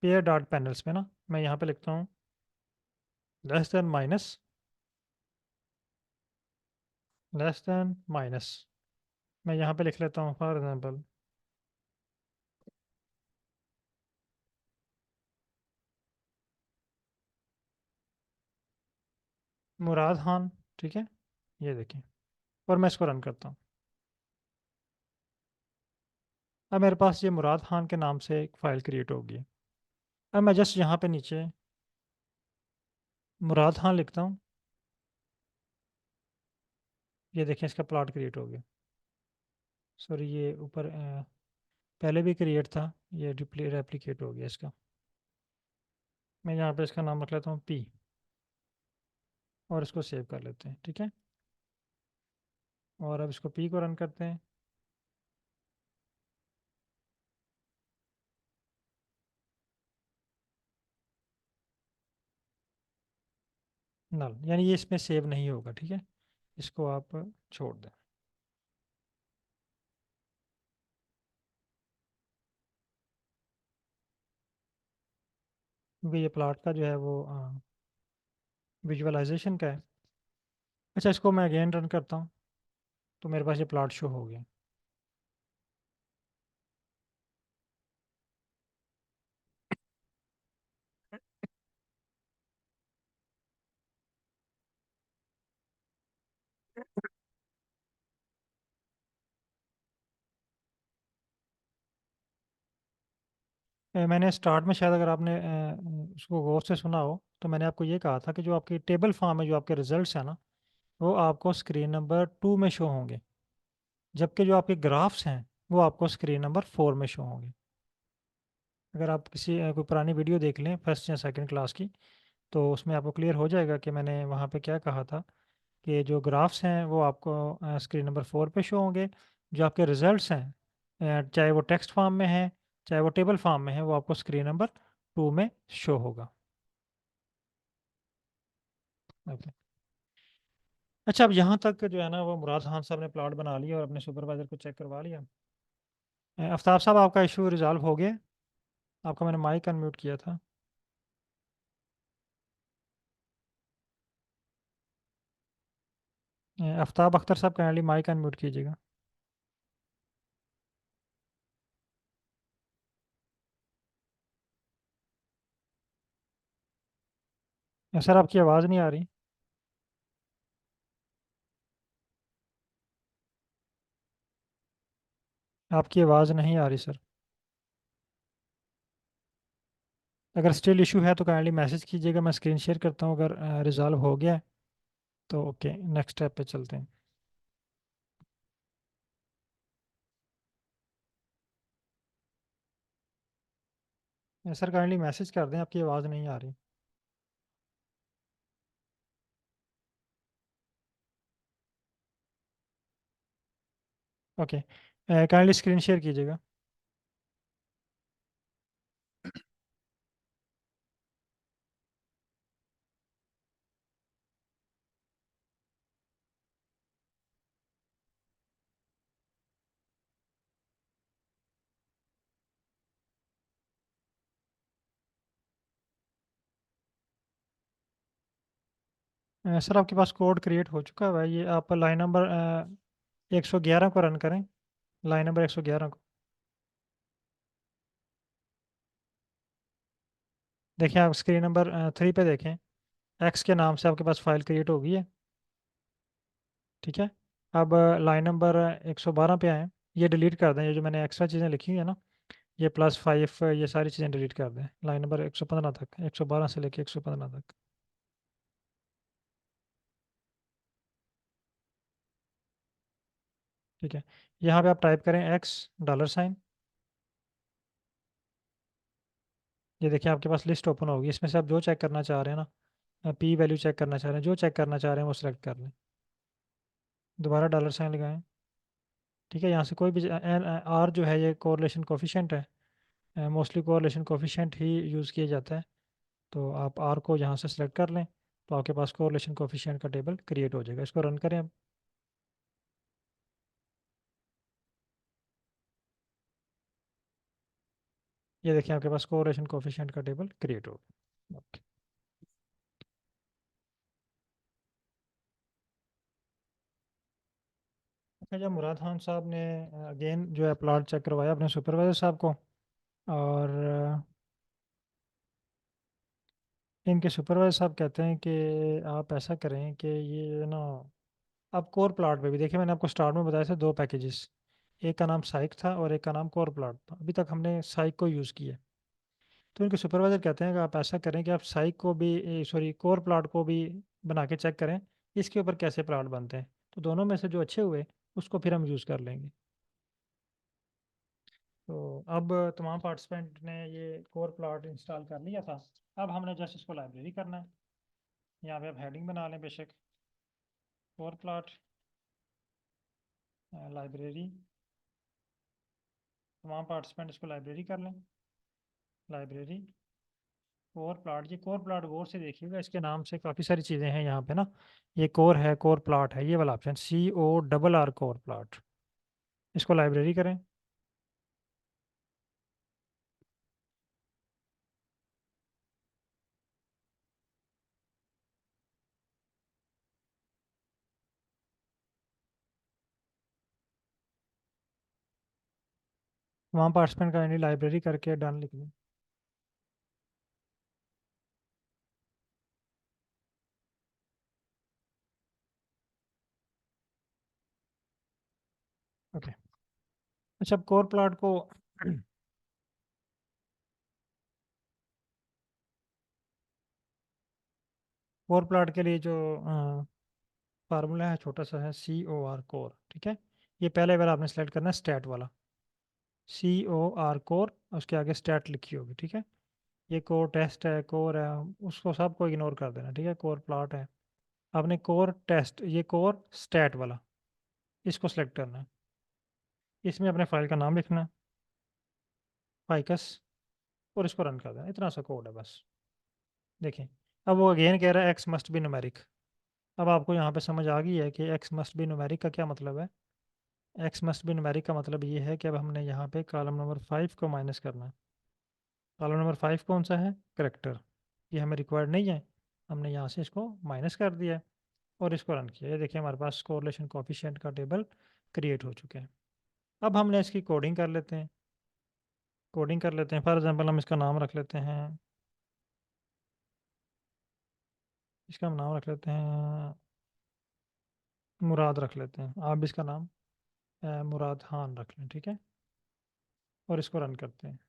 पेयर डॉट पैनल्स में ना। मैं यहाँ पे लिखता हूँ less than minus, less than minus. मैं यहाँ पे लिख लेता हूँ फॉर एग्जाम्पल मुराद खान। ठीक है, ये देखिए, और मैं इसको रन करता हूँ। अब मेरे पास ये मुराद खान के नाम से एक फ़ाइल क्रिएट होगी। अब मैं जस्ट यहाँ पे नीचे मुराद खान लिखता हूँ, ये देखें इसका प्लॉट क्रिएट हो गया। सॉरी, ये ऊपर पहले भी क्रिएट था, ये रेप्लिकेट हो गया इसका। मैं यहाँ पे इसका नाम रख लेता हूँ पी, और इसको सेव कर लेते हैं। ठीक है, और अब इसको पी को रन करते हैं। नल, यानी ये इसमें सेव नहीं होगा। ठीक है, इसको आप छोड़ दें। क्योंकि ये प्लॉट का जो है वो विजुअलाइजेशन का है। अच्छा, इसको मैं अगेन रन करता हूँ, तो मेरे पास ये प्लॉट शो हो गया। मैंने स्टार्ट में शायद, अगर आपने उसको गौर से सुना हो, तो मैंने आपको ये कहा था कि जो आपकी टेबल फॉर्म है, जो आपके रिजल्ट्स हैं ना, वो आपको स्क्रीन नंबर 2 में शो होंगे, जबकि जो आपके ग्राफ्स हैं वो आपको स्क्रीन नंबर 4 में शो होंगे। अगर आप किसी कोई पुरानी वीडियो देख लें फर्स्ट या सेकंड क्लास की, तो उसमें आपको क्लियर हो जाएगा कि मैंने वहाँ पे क्या कहा था, कि जो ग्राफ्स हैं वो आपको स्क्रीन नंबर 4 पे शो होंगे। जो आपके रिजल्ट्स हैं, चाहे वो टेक्स्ट फॉर्म में है चाहे वो टेबल फॉर्म में है, वो आपको स्क्रीन नंबर 2 में शो होगा। ओके। अच्छा, अब यहाँ तक जो है ना वो मुराद खान साहब ने प्लॉट बना लिया और अपने सुपरवाइजर को चेक करवा लिया। आफ्ताब साहब, आपका इशू रिजॉल्व हो गया? आपका मैंने माइक अनम्यूट किया था। आफ्ताब अख्तर साहब, काइंडली माइक अनम्यूट कीजिएगा। सर, आपकी आवाज़ नहीं आ रही। आपकी आवाज़ नहीं आ रही सर। अगर स्टिल इशू है तो काइंडली मैसेज कीजिएगा, मैं स्क्रीन शेयर करता हूँ। अगर रिजॉल्व हो गया है तो ओके, नेक्स्ट स्टेप पे चलते हैं। सर, काइंडली मैसेज कर दें, आपकी आवाज़ नहीं आ रही। ओके, काइंडली स्क्रीन शेयर कीजिएगा। सर, आपके पास कोड क्रिएट हो चुका है, ये आप लाइन नंबर 111 को रन करें। लाइन नंबर 111 को देखिए, आप स्क्रीन नंबर 3 पे देखें, एक्स के नाम से आपके पास फाइल क्रिएट हो गई है। ठीक है, अब लाइन नंबर 112 पे आए। ये डिलीट कर दें, ये जो मैंने एक्स्ट्रा चीज़ें लिखी हुई है ना, ये +5 ये सारी चीज़ें डिलीट कर दें, लाइन नंबर 115 तक, 112 से लेके 115 तक। ठीक है, यहाँ पे आप टाइप करें $, ये देखिए आपके पास लिस्ट ओपन होगी, इसमें से आप जो चेक करना चाह रहे हैं ना, पी वैल्यू चेक करना चाह रहे हैं, जो चेक करना चाह रहे हैं वो सिलेक्ट कर लें, दोबारा $, लगाएं। ठीक है, यहाँ से कोई भी आर जो है ये कोरिलेशन कोफिशिएंट है, मोस्टली कोरिलेशन कोफिशिएंट ही यूज़ किया जाता है, तो आप आर को यहाँ से सिलेक्ट कर लें, तो आपके पास कोरिलेशन कोफिशिएंट का टेबल क्रिएट हो जाएगा। इसको रन करें अब। ये देखिए आपके पास कोरिलेशन कोफिशिएंट का टेबल क्रिएट हो गया। ओके। अच्छा, जब मुराद खान साहब ने अगेन जो है प्लॉट चेक करवाया अपने सुपरवाइजर साहब को, और इनके सुपरवाइजर साहब कहते हैं कि आप ऐसा करें कि ये ना, अब कोर प्लॉट पे भी देखिए, मैंने आपको स्टार्ट में बताया था 2 पैकेजेस, एक का नाम साइक था और एक का नाम कोर प्लॉट था, अभी तक हमने साइक को यूज़ किया। तो इनके सुपरवाइजर कहते हैं कि आप ऐसा करें कि आप साइक को भी, सॉरी, कोर प्लॉट को भी बना के चेक करें, इसके ऊपर कैसे प्लॉट बनते हैं, तो दोनों में से जो अच्छे हुए उसको फिर हम यूज़ कर लेंगे। तो अब तमाम पार्टिसिपेंट ने ये कोर प्लॉट इंस्टॉल कर लिया था, अब हमने जस्ट इसको लाइब्रेरी करना है। यहाँ पे आप हेडिंग बना लें बेशक, कोर प्लॉट लाइब्रेरी, तमाम पार्टिसिपेंट इसको लाइब्रेरी कर लें, लाइब्रेरी कोर प्लॉट। ये कोर प्लॉट गौर से देखिएगा, इसके नाम से काफ़ी सारी चीज़ें हैं यहाँ पे ना, ये कोर है, कोर प्लॉट है, ये वाला ऑप्शन CORR कोर प्लॉट, इसको लाइब्रेरी करें। तमाम पार्टिसिपेंट का लाइब्रेरी करके डन लिख दें। ओके। अच्छा, अब कोर प्लॉट को कोर प्लॉट के लिए जो फार्मूला है छोटा सा है, COR कोर, ठीक है। ये पहले बार आपने सेलेक्ट करना है स्टैट वाला, COR कोर, उसके आगे स्टैट लिखी होगी, ठीक है। ये कोर टेस्ट है, कोर है, उसको सबको इग्नोर कर देना, ठीक है। कोर प्लॉट है, आपने कोर टेस्ट, ये कोर स्टैट वाला, इसको सेलेक्ट करना है, इसमें अपने फाइल का नाम लिखना है, फाइकस, और इसको रन कर देना, इतना सा कोड है बस। देखें, अब वो अगेन कह रहा है एक्स मस्ट बी न्यूमेरिक। अब आपको यहाँ पे समझ आ गई है कि एक्स मस्ट बी न्यूमेरिक का क्या मतलब है। एक्स मस्ट बी न्यूमेरिक का मतलब ये है कि अब हमने यहाँ पे कॉलम नंबर 5 को माइनस करना है। कॉलम नंबर 5 कौन सा है, करेक्टर, ये हमें रिक्वायर्ड नहीं है, हमने यहाँ से इसको माइनस कर दिया है और इसको रन किया। ये देखिए हमारे पास कोरिलेशन कोफिशिएंट का टेबल क्रिएट हो चुके हैं। अब हमने इसकी कोडिंग कर लेते हैं, कोडिंग कर लेते हैं। फॉर एग्जांपल हम इसका नाम रख लेते हैं, इसका हम नाम रख लेते हैं मुराद, रख लेते हैं, आप भी इसका नाम मुराद खान रख लें, ठीक है। और इसको रन करते हैं।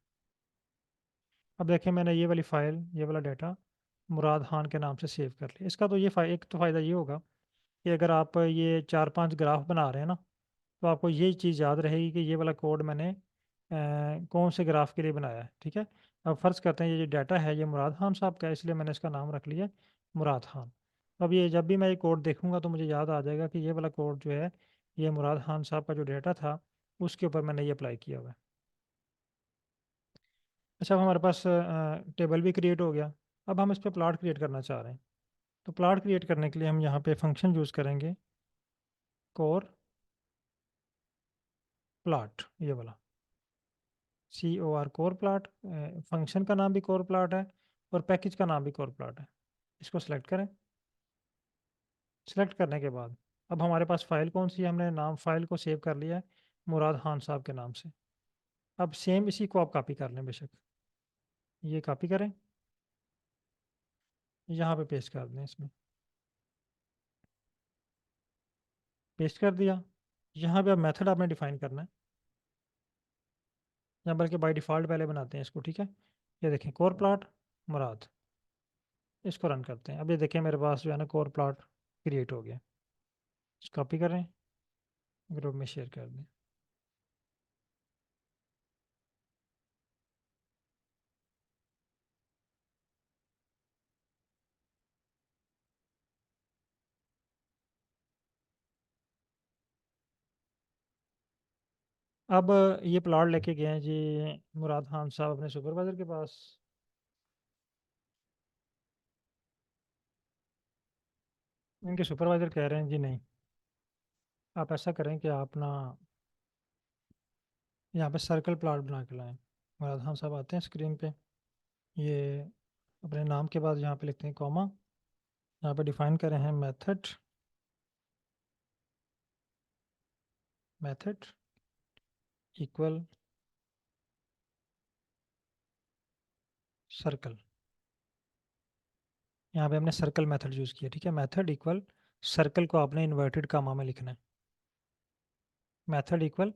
अब देखिए मैंने ये वाली फ़ाइल, ये वाला डाटा मुराद खान के नाम से सेव कर लिया। इसका तो ये एक तो फ़ायदा ये होगा कि अगर आप ये 4-5 ग्राफ बना रहे हैं ना, तो आपको ये चीज़ याद रहेगी कि ये वाला कोड मैंने कौन से ग्राफ के लिए बनाया है, ठीक है। अब फ़र्ज़ करते हैं ये जो डाटा है ये मुराद खान साहब का है, इसलिए मैंने इसका नाम रख लिया मुराद खान। अब ये जब भी मैं ये कोड देखूंगा तो मुझे याद आ जाएगा कि ये वाला कोड जो है ये मुराद खान साहब का जो डाटा था उसके ऊपर मैंने ये अप्लाई किया हुआ है। अच्छा, अब हमारे पास टेबल भी क्रिएट हो गया। अब हम इस पर प्लॉट क्रिएट करना चाह रहे हैं, तो प्लॉट क्रिएट करने के लिए हम यहाँ पे फंक्शन यूज़ करेंगे, कोर प्लॉट, ये वाला COR कोर प्लॉट। फंक्शन का नाम भी कोर प्लॉट है और पैकेज का नाम भी कोर प्लॉट है। इसको सेलेक्ट करें। सेलेक्ट करने के बाद अब हमारे पास फ़ाइल कौन सी है, हमने नाम फ़ाइल को सेव कर लिया है मुराद खान साहब के नाम से। अब सेम इसी को आप कॉपी कर लें बेशक, ये कॉपी करें, यहाँ पे पेस्ट कर दें, इसमें पेस्ट कर दिया। यहाँ पे अब मेथड आपने डिफाइन करना है, या बल्कि बाय डिफ़ॉल्ट पहले बनाते हैं इसको, ठीक है। ये देखें कोर प्लॉट मुराद, इसको रन करते हैं। अब ये देखें मेरे पास जो है ना कोर प्लॉट क्रिएट हो गया। इसको कॉपी करें, ग्रुप में शेयर कर दें। अब ये प्लॉट लेके गए हैं जी मुराद खान साहब अपने सुपरवाइज़र के पास। इनके सुपरवाइज़र कह रहे हैं जी नहीं, आप ऐसा करें कि आप ना यहाँ पे सर्कल प्लॉट बना के लाएं। मुराद खान साहब आते हैं स्क्रीन पे, ये अपने नाम के बाद यहाँ पे लिखते हैं कॉमा, यहाँ पे डिफाइन करें हैं मेथड, मेथड इक्वल सर्कल। यहाँ पे हमने सर्कल मेथड यूज़ किया, ठीक है। मेथड इक्वल सर्कल को आपने इन्वर्टेड कामा में लिखना है, मेथड इक्वल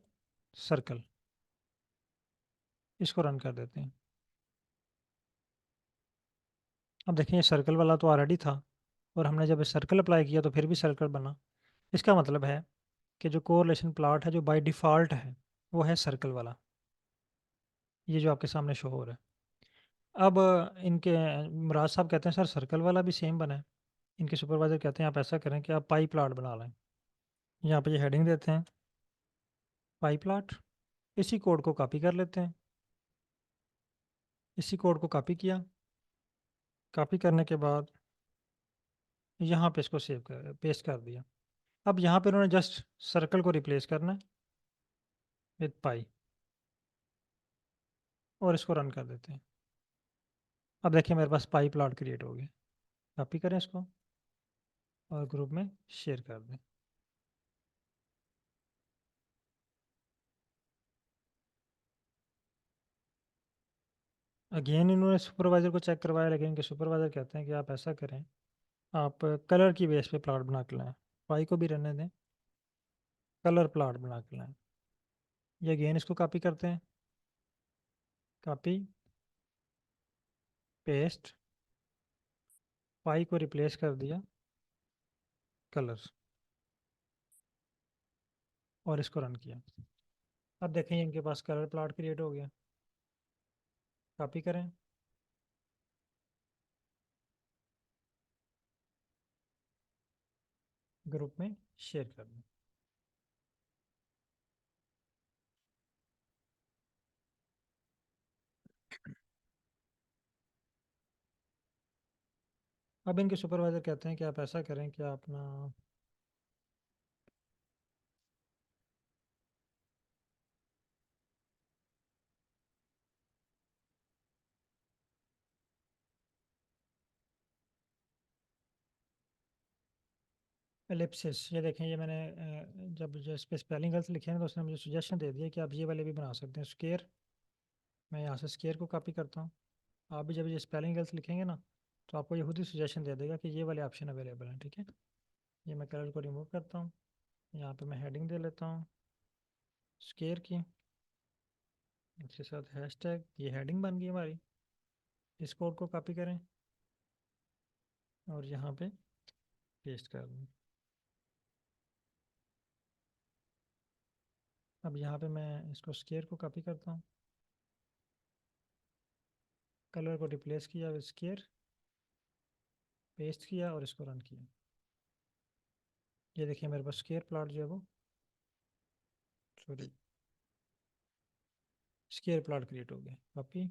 सर्कल। इसको रन कर देते हैं। अब देखें ये सर्कल वाला तो ऑलरेडी था, और हमने जब सर्कल अप्लाई किया तो फिर भी सर्कल बना। इसका मतलब है कि जो कोरिलेशन प्लॉट है जो बाय डिफ़ॉल्ट है वो है सर्कल वाला, ये जो आपके सामने शो हो रहा है। अब इनके मुराद साहब कहते हैं सर सर्कल वाला भी सेम बना है। इनके सुपरवाइज़र कहते हैं आप ऐसा करें कि आप पाई प्लॉट बना लें। यहाँ पे ये हेडिंग देते हैं पाई प्लॉट। इसी कोड को कॉपी कर लेते हैं, इसी कोड को कॉपी किया, कॉपी करने के बाद यहाँ पे इसको सेव कर पेस्ट कर दिया। अब यहाँ पे उन्होंने जस्ट सर्कल को रिप्लेस करना है विद पाई, और इसको रन कर देते हैं। अब देखिए मेरे पास पाई प्लॉट क्रिएट हो गया। कॉपी करें इसको और ग्रुप में शेयर कर दें। अगेन इन्होंने सुपरवाइज़र को चेक करवाया, लेकिन इनके सुपरवाइज़र कहते हैं कि आप ऐसा करें, आप कलर की बेस पे प्लॉट बना के लाएँ। पाई को भी रहने दें, कलर प्लॉट बना के लाएँ। ये अगेन इसको कॉपी करते हैं, कॉपी पेस्ट, पाई को रिप्लेस कर दिया कलर, और इसको रन किया। अब देखें इनके पास कलर प्लॉट क्रिएट हो गया। कॉपी करें, ग्रुप में शेयर कर दें। अब इनके सुपरवाइज़र कहते हैं कि आप ऐसा करें कि आप ना एलिप्सिस, ये देखें ये मैंने जब जो इस पर स्पेलिंग गलत लिखे हैं तो उसने मुझे सुजेशन दे दिया कि आप ये वाले भी बना सकते हैं स्केयर। मैं यहाँ से स्केयर को कॉपी करता हूँ। आप भी जब ये स्पेलिंग गलत लिखेंगे ना तो आपको ये खुद ही सुजेशन दे देगा कि ये वाले ऑप्शन अवेलेबल हैं, ठीक है। ये मैं कलर को रिमूव करता हूँ, यहाँ पे मैं हेडिंग दे लेता हूँ स्केयर की, इसके साथ हैशटैग, ये हेडिंग बन गई हमारी। इस कोड को कॉपी करें और यहाँ पे पेस्ट कर दें। अब यहाँ पे मैं इसको स्केयर को कॉपी करता हूँ, कलर को रिप्लेस किया विद स्केयर, पेस्ट किया और इसको रन किया। ये देखिए मेरे पास स्केयर प्लॉट जो है वो, सॉरी, स्केयर प्लॉट क्रिएट हो गया। कॉपी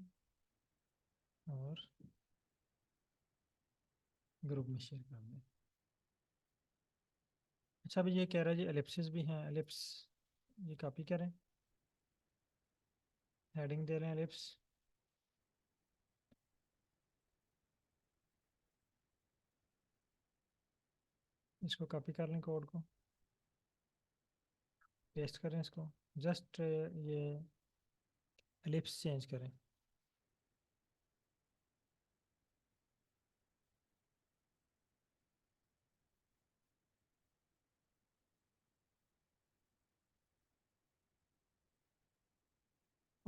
और ग्रुप में शेयर कर दें। अच्छा अभी ये कह रहा है जी एलिप्सिस भी हैं, एलिप्स, ये कॉपी करें, हेडिंग दे रहे हैं एलिप्स, इसको कॉपी कर लें कोड को, पेस्ट करें इसको, जस्ट ये एलिप्स चेंज करें।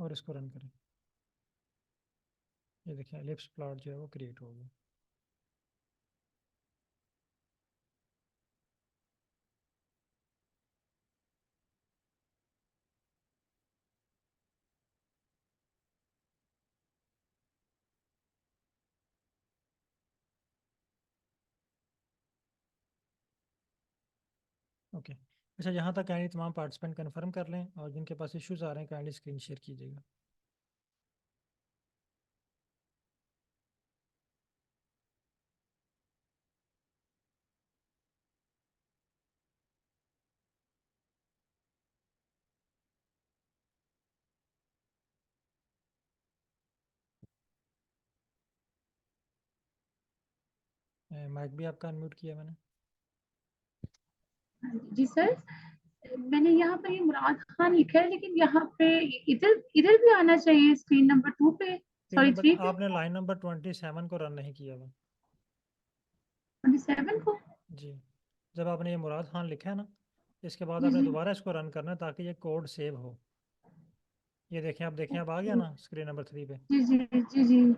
और इसको रन करें। ये देखिए एलिप्स प्लॉट जो है वो क्रिएट हो गया। ओके, अच्छा यहाँ तक काइंडली तमाम पार्टिसिपेंट कंफर्म कर लें, और जिनके पास इश्यूज आ रहे हैं काइंडली स्क्रीन शेयर कीजिएगा। माइक भी आपका अनम्यूट किया मैंने। जी सर, मैंने यहाँ पर ये मुराद खान लिखा है, लेकिन यहाँ पे इधर इधर भी आना चाहिए स्क्रीन नंबर 2 पे, सॉरी 3 पे। आपने लाइन नंबर 27 को रन नहीं किया हुआ। 27 को? जी, जब आपने ये मुराद खान लिखा है ना, इसके बाद जी आपने जी दोबारा इसको रन करना है ताकि ये कोड सेव हो। ये देखें, आप देखें, अब आ गया ना स्क्रीन नंबर 3 पे। जी जी जी जी।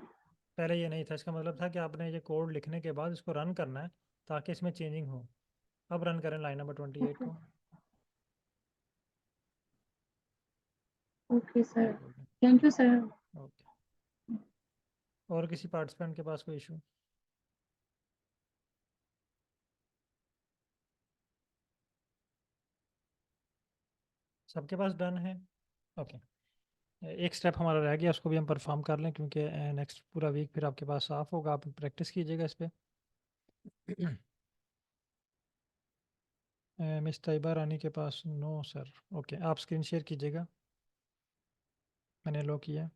पहले ये नहीं था, इसका मतलब था कि आपने ये कोड लिखने के बाद इसको रन करना है ताकि इसमें चेंजिंग हो। अब रन करें लाइन नंबर 28 को। ओके सर, ठीक हो गया। Thank you sir. ओके, और किसी पार्टिसिपेंट के पास कोई इशू? सबके पास डन है? ओके, एक स्टेप हमारा रह गया, उसको भी हम परफॉर्म कर लें, क्योंकि नेक्स्ट पूरा वीक फिर आपके पास साफ होगा, आप प्रैक्टिस कीजिएगा इस पर। मिस तैयबा रानी के पास नो सर। ओके, आप स्क्रीन शेयर कीजिएगा, मैंने लो किया।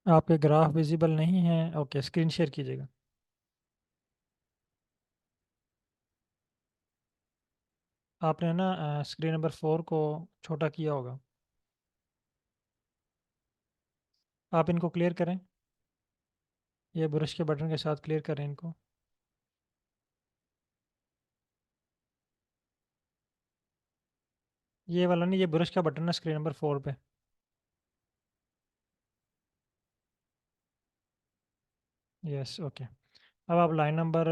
आपके ग्राफ विजिबल नहीं है। ओके, स्क्रीन शेयर कीजिएगा। आपने ना स्क्रीन नंबर 4 को छोटा किया होगा। आप इनको क्लियर करें, ये ब्रश के बटन के साथ क्लियर करें इनको। ये वाला नहीं, ये ब्रश का बटन है स्क्रीन नंबर 4 पे। Yes, okay. अब आप लाइन नंबर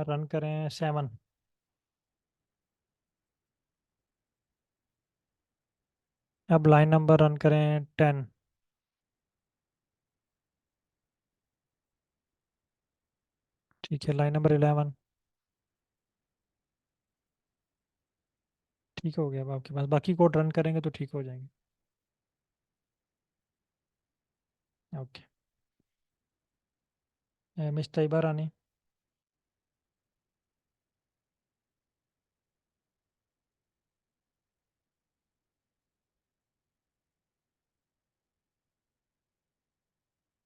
रन करें 7। अब लाइन नंबर रन करें 10। ठीक है, लाइन नंबर 11। ठीक हो गया। अब आपके पास बाकी कोड रन करेंगे तो ठीक हो जाएंगे। ओके, मिस तैयबा रानी।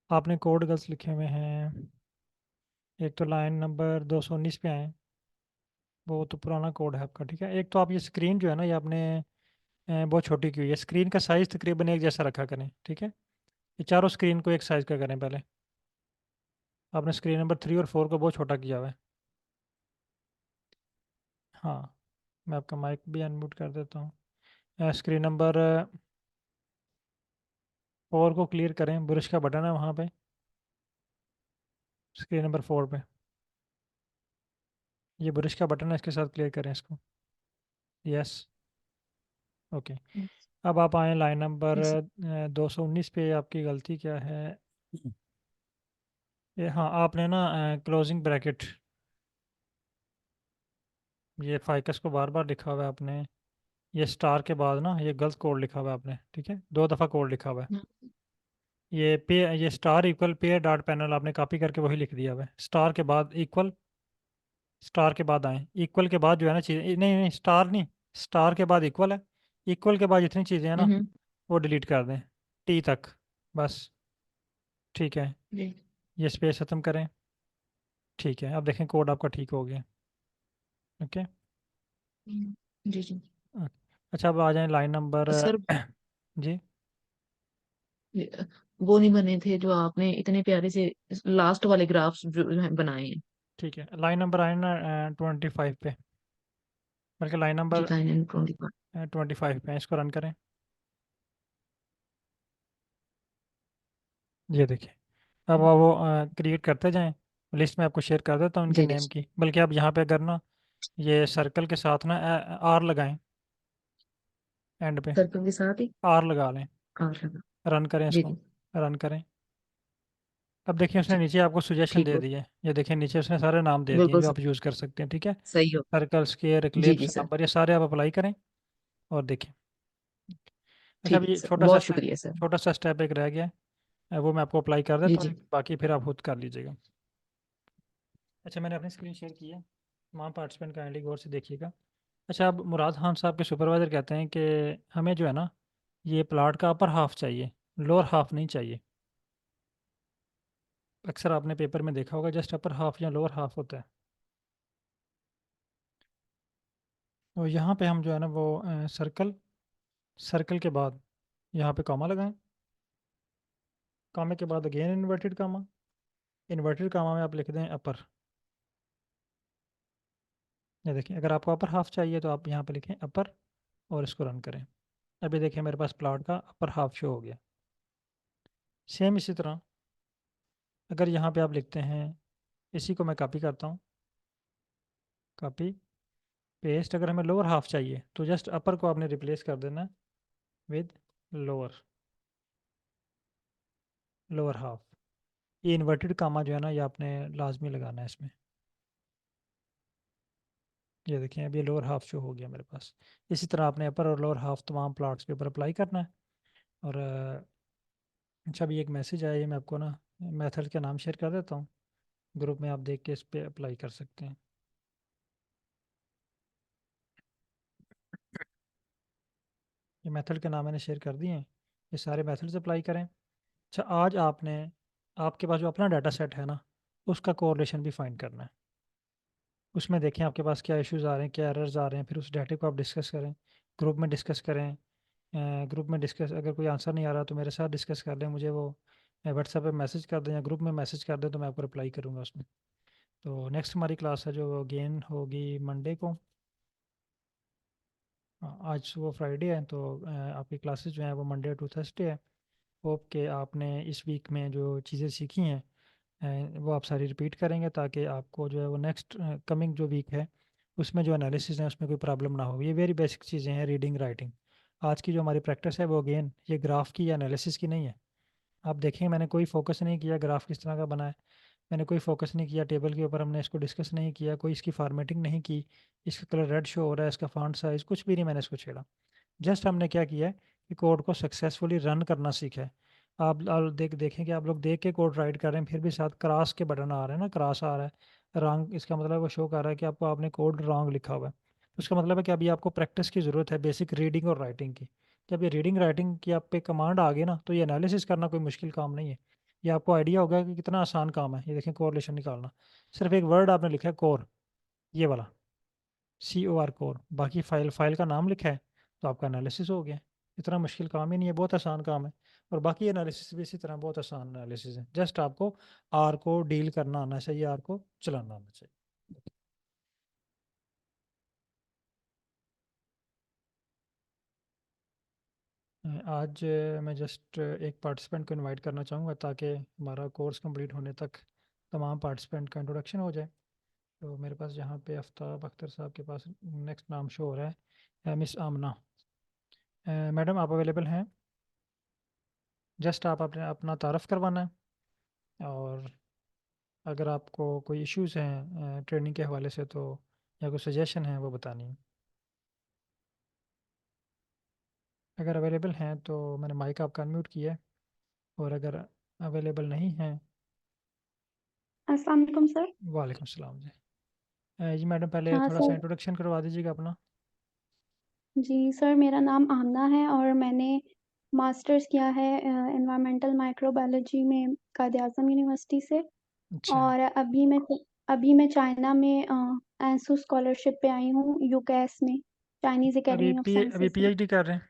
आपने कोड गलत लिखे हुए हैं। एक तो लाइन नंबर 219 पे आए, वो तो पुराना कोड है आपका। ठीक है, एक तो आप ये स्क्रीन जो है ना, ये आपने बहुत छोटी की हुई है। स्क्रीन का साइज़ तकरीबन एक जैसा रखा करें। ठीक है, ये चारों स्क्रीन को एक साइज़ का करें पहले। आपने स्क्रीन नंबर 3 और 4 को बहुत छोटा किया हुआ है। हाँ, मैं आपका माइक भी अनम्यूट कर देता हूँ। स्क्रीन नंबर 4 को क्लियर करें, ब्रश का बटन है वहाँ पे, स्क्रीन नंबर 4 पे। ये ब्रश का बटन है, इसके साथ क्लियर करें इसको। Yes, okay. अब आप आए लाइन नंबर 219 पे। आपकी गलती क्या है? ये हाँ, आपने ना क्लोजिंग ब्रैकेट, ये फाइकस को बार बार लिखा हुआ है आपने। ये स्टार के बाद ना ये गलत कोड लिखा हुआ है आपने। ठीक है, 2 दफ़ा कोड लिखा हुआ है। ये पे, ये star equal pair dot panel आपने कॉपी करके वही लिख दिया हुआ है। स्टार के बाद इक्वल, स्टार के बाद आए, इक्वल के बाद जो है ना चीज़, नहीं नहीं स्टार नहीं, स्टार के बाद इक्वल है। इक्वल के बाद जितनी चीज़ें हैं ना हम्म। वो डिलीट कर दें, टी तक बस। ठीक है, जी ये स्पेस ख़त्म करें। ठीक है, अब देखें कोड आपका ठीक हो गया। ओके, जी जी। अच्छा अब आ जाएं लाइन नंबर सर जी। वो नहीं बने थे जो आपने इतने प्यारे से लास्ट वाले ग्राफ्स जो हैं बनाए हैं। ठीक है, लाइन नंबर आए ना 25 पे। बल्कि लाइन जी नंबर 925 25 पे है, इसको रन करें। ये देखिए, अब वो क्रिएट करते जाएं, लिस्ट में आपको शेयर कर देता हूँ इनके जी नेम की। बल्कि आप यहाँ पे अगर ना ये सर्कल के साथ ना आर लगाएं, एंड पे सर्कल के साथ ही आर लगा लें, और लगा। रन करें जी इसको, जी रन करें। अब देखिए उसने जी नीचे आपको सुजेशन ठीक दे हो, दिए, ये देखिए नीचे उसने सारे नाम दे दिए बिल्कुल जो आप यूज़ कर सकते हैं, ठीक है। सही हो। सर्कल, स्क्वायर, जी जी एक्लिप्स, सर, नंबर, ये सारे आप अप्लाई करें और देखिए। अच्छा, अब ठीक है ये सर, छोटा सा बहुत स्टेप, शुक्रिया सर। छोटा सा स्टेप एक रह गया है, वो मैं आपको अप्लाई कर जी देता हूँ, जी बाकी फिर आप खुद कर लीजिएगा। अच्छा, मैंने अपनी स्क्रीन शेयर की है, तमाम पार्टिसिपेंट काइंडली गौर से देखिएगा। अच्छा, अब मुराद खान साहब के सुपरवाइज़र कहते हैं कि हमें जो है ना ये प्लाट का अपर हाफ चाहिए, लोअर हाफ नहीं चाहिए। अक्सर आपने पेपर में देखा होगा जस्ट अपर हाफ या लोअर हाफ होता है। तो यहाँ पे हम जो है ना वो सर्कल, सर्कल के बाद यहाँ पे कॉमा लगाएं, कॉमे के बाद again inverted comma, inverted comma में आप लिख दें अपर। ये देखिए, अगर आपको अपर हाफ चाहिए तो आप यहाँ पे लिखें अपर और इसको रन करें। अभी देखिए मेरे पास प्लॉट का अपर हाफ शो हो गया। सेम इसी तरह अगर यहाँ पे आप लिखते हैं, इसी को मैं कॉपी करता हूँ, कॉपी पेस्ट, अगर हमें लोअर हाफ चाहिए तो जस्ट अपर को आपने रिप्लेस कर देना विद लोअर, लोअर हाफ। ये इन्वर्टेड कामा जो है ना ये आपने लाजमी लगाना है इसमें। ये देखें, अब ये लोअर हाफ शो हो गया मेरे पास। इसी तरह आपने अपर और लोअर हाफ तमाम प्लॉट्स के ऊपर अप्लाई करना है। और अच्छा, अभी एक मैसेज आया, ये मैं आपको ना मेथड का नाम शेयर कर देता हूँ, ग्रुप में आप देख के इस पर अप्लाई कर सकते हैं। ये मेथड के नाम मैंने शेयर कर दिए हैं, ये सारे मेथड्स अप्लाई करें। अच्छा, आज आपने आपके पास जो अपना डाटा सेट है ना उसका कोरिलेशन भी फाइंड करना है। उसमें देखें आपके पास क्या इश्यूज आ रहे हैं, क्या एरर्स आ रहे हैं, फिर उस डाटे को आप डिस्कस करें, ग्रुप में डिस्कस करें। ग्रुप में डिस्कस, अगर कोई आंसर नहीं आ रहा तो मेरे साथ डिस्कस कर लें, मुझे वो व्हाट्सएप पे मैसेज कर दें या ग्रुप में मैसेज कर दें तो मैं आपको रिप्लाई करूँगा उसमें। तो नेक्स्ट हमारी क्लास है जो अगेन होगी मंडे को। आज सुबह फ्राइडे है तो आपकी क्लासेस जो हैं वो मंडे टू थर्सडे है। होप के आपने इस वीक में जो चीज़ें सीखी हैं वो आप सारी रिपीट करेंगे ताकि आपको जो है वो नेक्स्ट कमिंग जो वीक है उसमें जो एनालिसिस है उसमें कोई प्रॉब्लम ना हो। ये वेरी बेसिक चीज़ें हैं, रीडिंग राइटिंग। आज की जो हमारी प्रैक्टिस है वो अगेन ये ग्राफ की या एनालिसिस की नहीं है। आप देखें मैंने कोई फोकस नहीं किया ग्राफ किस तरह का बना है, मैंने कोई फोकस नहीं किया टेबल के ऊपर, हमने इसको डिस्कस नहीं किया, कोई इसकी फॉर्मेटिंग नहीं की, इसका कलर रेड शो हो रहा है, इसका फॉन्ट साइज कुछ भी नहीं मैंने इसको छेड़ा। जस्ट हमने क्या किया है कि कोड को सक्सेसफुली रन करना सीखा है। आप देखें कि आप लोग देख के कोड राइट कर रहे हैं फिर भी साथ क्रॉस के बटन आ रहे हैं ना, क्रॉस आ रहा है रॉन्ग, इसका मतलब वो शो कर रहा है कि आपको आपने कोड रॉन्ग लिखा हुआ है। तो उसका मतलब है कि अभी आपको प्रैक्टिस की ज़रूरत है बेसिक रीडिंग और राइटिंग की। जब ये रीडिंग राइटिंग की आप पे कमांड आ गई ना तो ये एनालिसिस करना कोई मुश्किल काम नहीं है। ये आपको आइडिया होगा कि कितना आसान काम है। ये देखें कोरिलेशन निकालना, सिर्फ एक वर्ड आपने लिखा है कोर, ये वाला COR कोर, बाकी फाइल का नाम लिखा है तो आपका एनालिसिस हो गया। इतना मुश्किल काम ही नहीं है, बहुत आसान काम है। और बाकी एनालिसिस भी इसी तरह बहुत आसान एनालिसिस है, जस्ट आपको आर को डील करना आना चाहिए, आर को चलाना आना चाहिए। आज मैं जस्ट एक पार्टिसिपेंट को इनवाइट करना चाहूँगा ताकि हमारा कोर्स कंप्लीट होने तक तमाम पार्टिसिपेंट का इंट्रोडक्शन हो जाए। तो मेरे पास यहाँ पे आफ्ताब अख्तर साहब के पास नेक्स्ट नाम शो हो रहा है, मिस आमना। मैडम आप अवेलेबल हैं? जस्ट आप अपने अपना तारफ़ करवाना है और अगर आपको कोई इश्यूज़ हैं ट्रेनिंग के हवाले से तो या कोई सजेशन है वो बतानी है। अगर अवेलेबल हैं तो मैंने माइक आपका अनम्यूट किया है, और अगर अवेलेबल नहीं हैं, अस्सलाम वालेकुम सर। वालेकुम सलाम जी। जी मैडम पहले हाँ थोड़ा सा सर। इंट्रोडक्शन करवा दीजिएगा अपना। जी सर, मेरा नाम आमना है और मैंने मास्टर्स किया है एनवायरमेंटल माइक्रोबायोलॉजी में कायद-ए-आज़म यूनिवर्सिटी से। अच्छा, और अभी मैं चाइना में एंसू स्कॉलरशिप पे आई हूँ यूकेएस में, चाइनीज़ अभी एकेडमी ऑफ अभी साइंसेस में। PhD कर रहे हैं?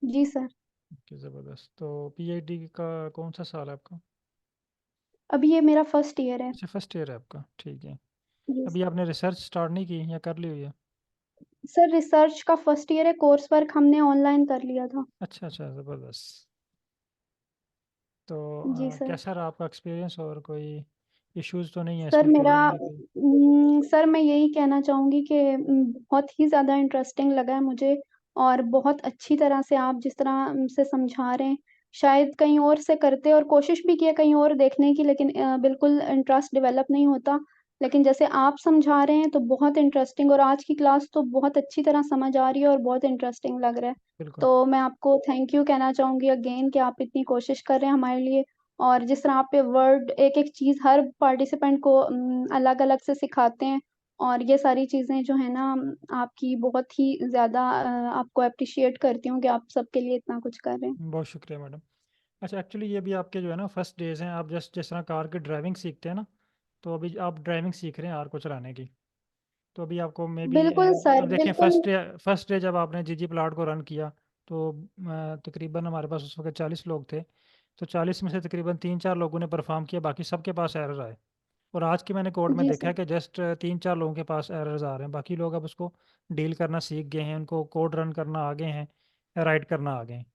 जी सर। ओके, ज़बरदस्त। तो PhD का कौन सा साल है आपका? अभी ये मेरा फर्स्ट ईयर है। अच्छा, फर्स्ट ईयर है आपका, ठीक है। जी अभी सर। आपने रिसर्च स्टार्ट नहीं की या कर ली हुई है? सर रिसर्च का फर्स्ट ईयर है, कोर्स वर्क हमने ऑनलाइन कर लिया था। अच्छा अच्छा, ज़बरदस्त। तो जी सर। कैसा रहा आपका एक्सपीरियंस, और कोई इश्यूज तो नहीं है सर इसमें मेरा ट्रेनिंग में कोई? सर मैं यही कहना चाहूँगी कि बहुत ही ज़्यादा इंटरेस्टिंग लगा है मुझे, और बहुत अच्छी तरह से आप जिस तरह से समझा रहे हैं, शायद कहीं और से करते और कोशिश भी किया कहीं और देखने की, लेकिन बिल्कुल इंटरेस्ट डेवलप नहीं होता। लेकिन जैसे आप समझा रहे हैं तो बहुत इंटरेस्टिंग, और आज की क्लास तो बहुत अच्छी तरह समझ आ रही है और बहुत इंटरेस्टिंग लग रहा है। बिल्कुल। तो मैं आपको थैंक यू कहना चाहूँगी अगेन कि आप इतनी कोशिश कर रहे हैं हमारे लिए, और जिस तरह आप पे वर्ड एक-एक चीज़ हर पार्टिसिपेंट को अलग-अलग से सिखाते हैं, और ये सारी चीज़ें जो है ना आपकी बहुत ही ज़्यादा आपको एप्रिशिएट करती हूँ कि आप सबके लिए इतना कुछ कर रहे हैं। बहुत शुक्रिया मैडम। अच्छा, एक्चुअली ये भी आपके जो है ना फर्स्ट डेज हैं, आप जस्ट जिस तरह कार की ड्राइविंग सीखते हैं ना, तो अभी आप ड्राइविंग सीख रहे हैं आर को चलाने की। तो अभी आपको मे बी बिल्कुल सर, अब देखें, बिल्कुल। फर्स्ट डे जब आपने जीजी प्लाट को रन किया, तो तकरीबन हमारे पास उस वक्त 40 लोग थे। तो 40 में से तकरीबन 3-4 लोगों ने परफॉर्म किया, बाकी सबके पास एरर आए। और आज की मैंने कोड में जी देखा सर। है कि जस्ट 3-4 लोगों के पास एरर्स आ रहे हैं, बाकी लोग अब उसको डील करना सीख गए हैं, उनको कोड रन करना आ गए हैं, राइट करना आ गए हैं।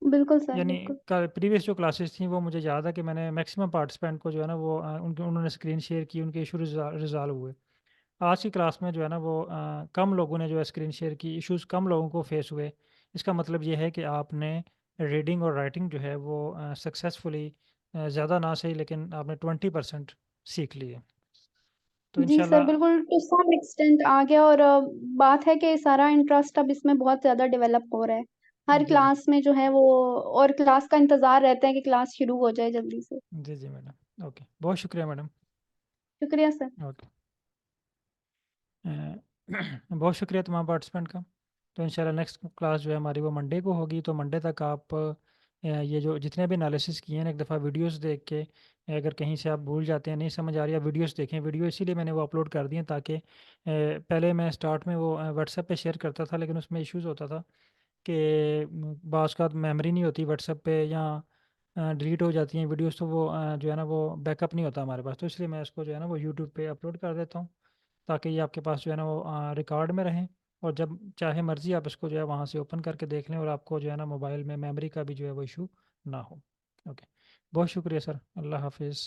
बिल्कुल सर, यानी बिल्कुल। प्रीवियस जो क्लासेस थी वो मुझे याद है कि मैंने मैक्सिमम पार्टिसिपेंट को जो है ना वो उन्होंने स्क्रीन शेयर की, उनके इशू रिजॉल्व हुए। आज की क्लास में जो है ना वो कम लोगों ने जो है स्क्रीन शेयर की, इश्यूज कम लोगों को फेस हुए। इसका मतलब ये है कि आपने रीडिंग और राइटिंग जो है वो सक्सेसफुली, ज़्यादा ना सही लेकिन आपने 20% सीख ली है। तो जी सर, इंशाल्लाह। बिल्कुल टू सम एक्सटेंट आ गया, और बात है कि सारा इंटरेस्ट अब इसमें बहुत ज़्यादा डेवलप हो रहा है। हर जी जी। क्लास में जो है वो, और क्लास का इंतज़ार रहता है कि क्लास शुरू हो जाए जल्दी से। जी जी मैडम, ओके, बहुत शुक्रिया मैडम। शुक्रिया सर। ओके। बहुत शुक्रिया तमाम पार्टिसिपेंट का। तो इंशाल्लाह नेक्स्ट क्लास जो है हमारी वो मंडे को होगी। तो मंडे तक आप ये जो जितने भी एनालिसिस किए हैं एक दफ़ा वीडियोस देख के, अगर कहीं से आप भूल जाते हैं, नहीं समझ आ रही है, वीडियोस देखें। वीडियो इसीलिए मैंने वो अपलोड कर दिए ताकि पहले मैं स्टार्ट में वो व्हाट्सएप पे शेयर करता था, लेकिन उसमें इश्यूज़ होता था कि बाज़ का मेमोरी नहीं होती व्हाट्सएप पे, या डिलीट हो जाती हैं वीडियोस, तो वो जो है ना वो बैकअप नहीं होता हमारे पास। तो इसलिए मैं इसको जो है ना वो यूट्यूब पे अपलोड कर देता हूँ, ताकि ये आपके पास जो है ना वो रिकॉर्ड में रहें, और जब चाहे मर्ज़ी आप इसको जो है वहाँ से ओपन करके देख लें, और आपको जो है ना मोबाइल में मेमोरी का भी जो है वो इशू ना हो। ओके, बहुत शुक्रिया सर, अल्लाह हाफिज़।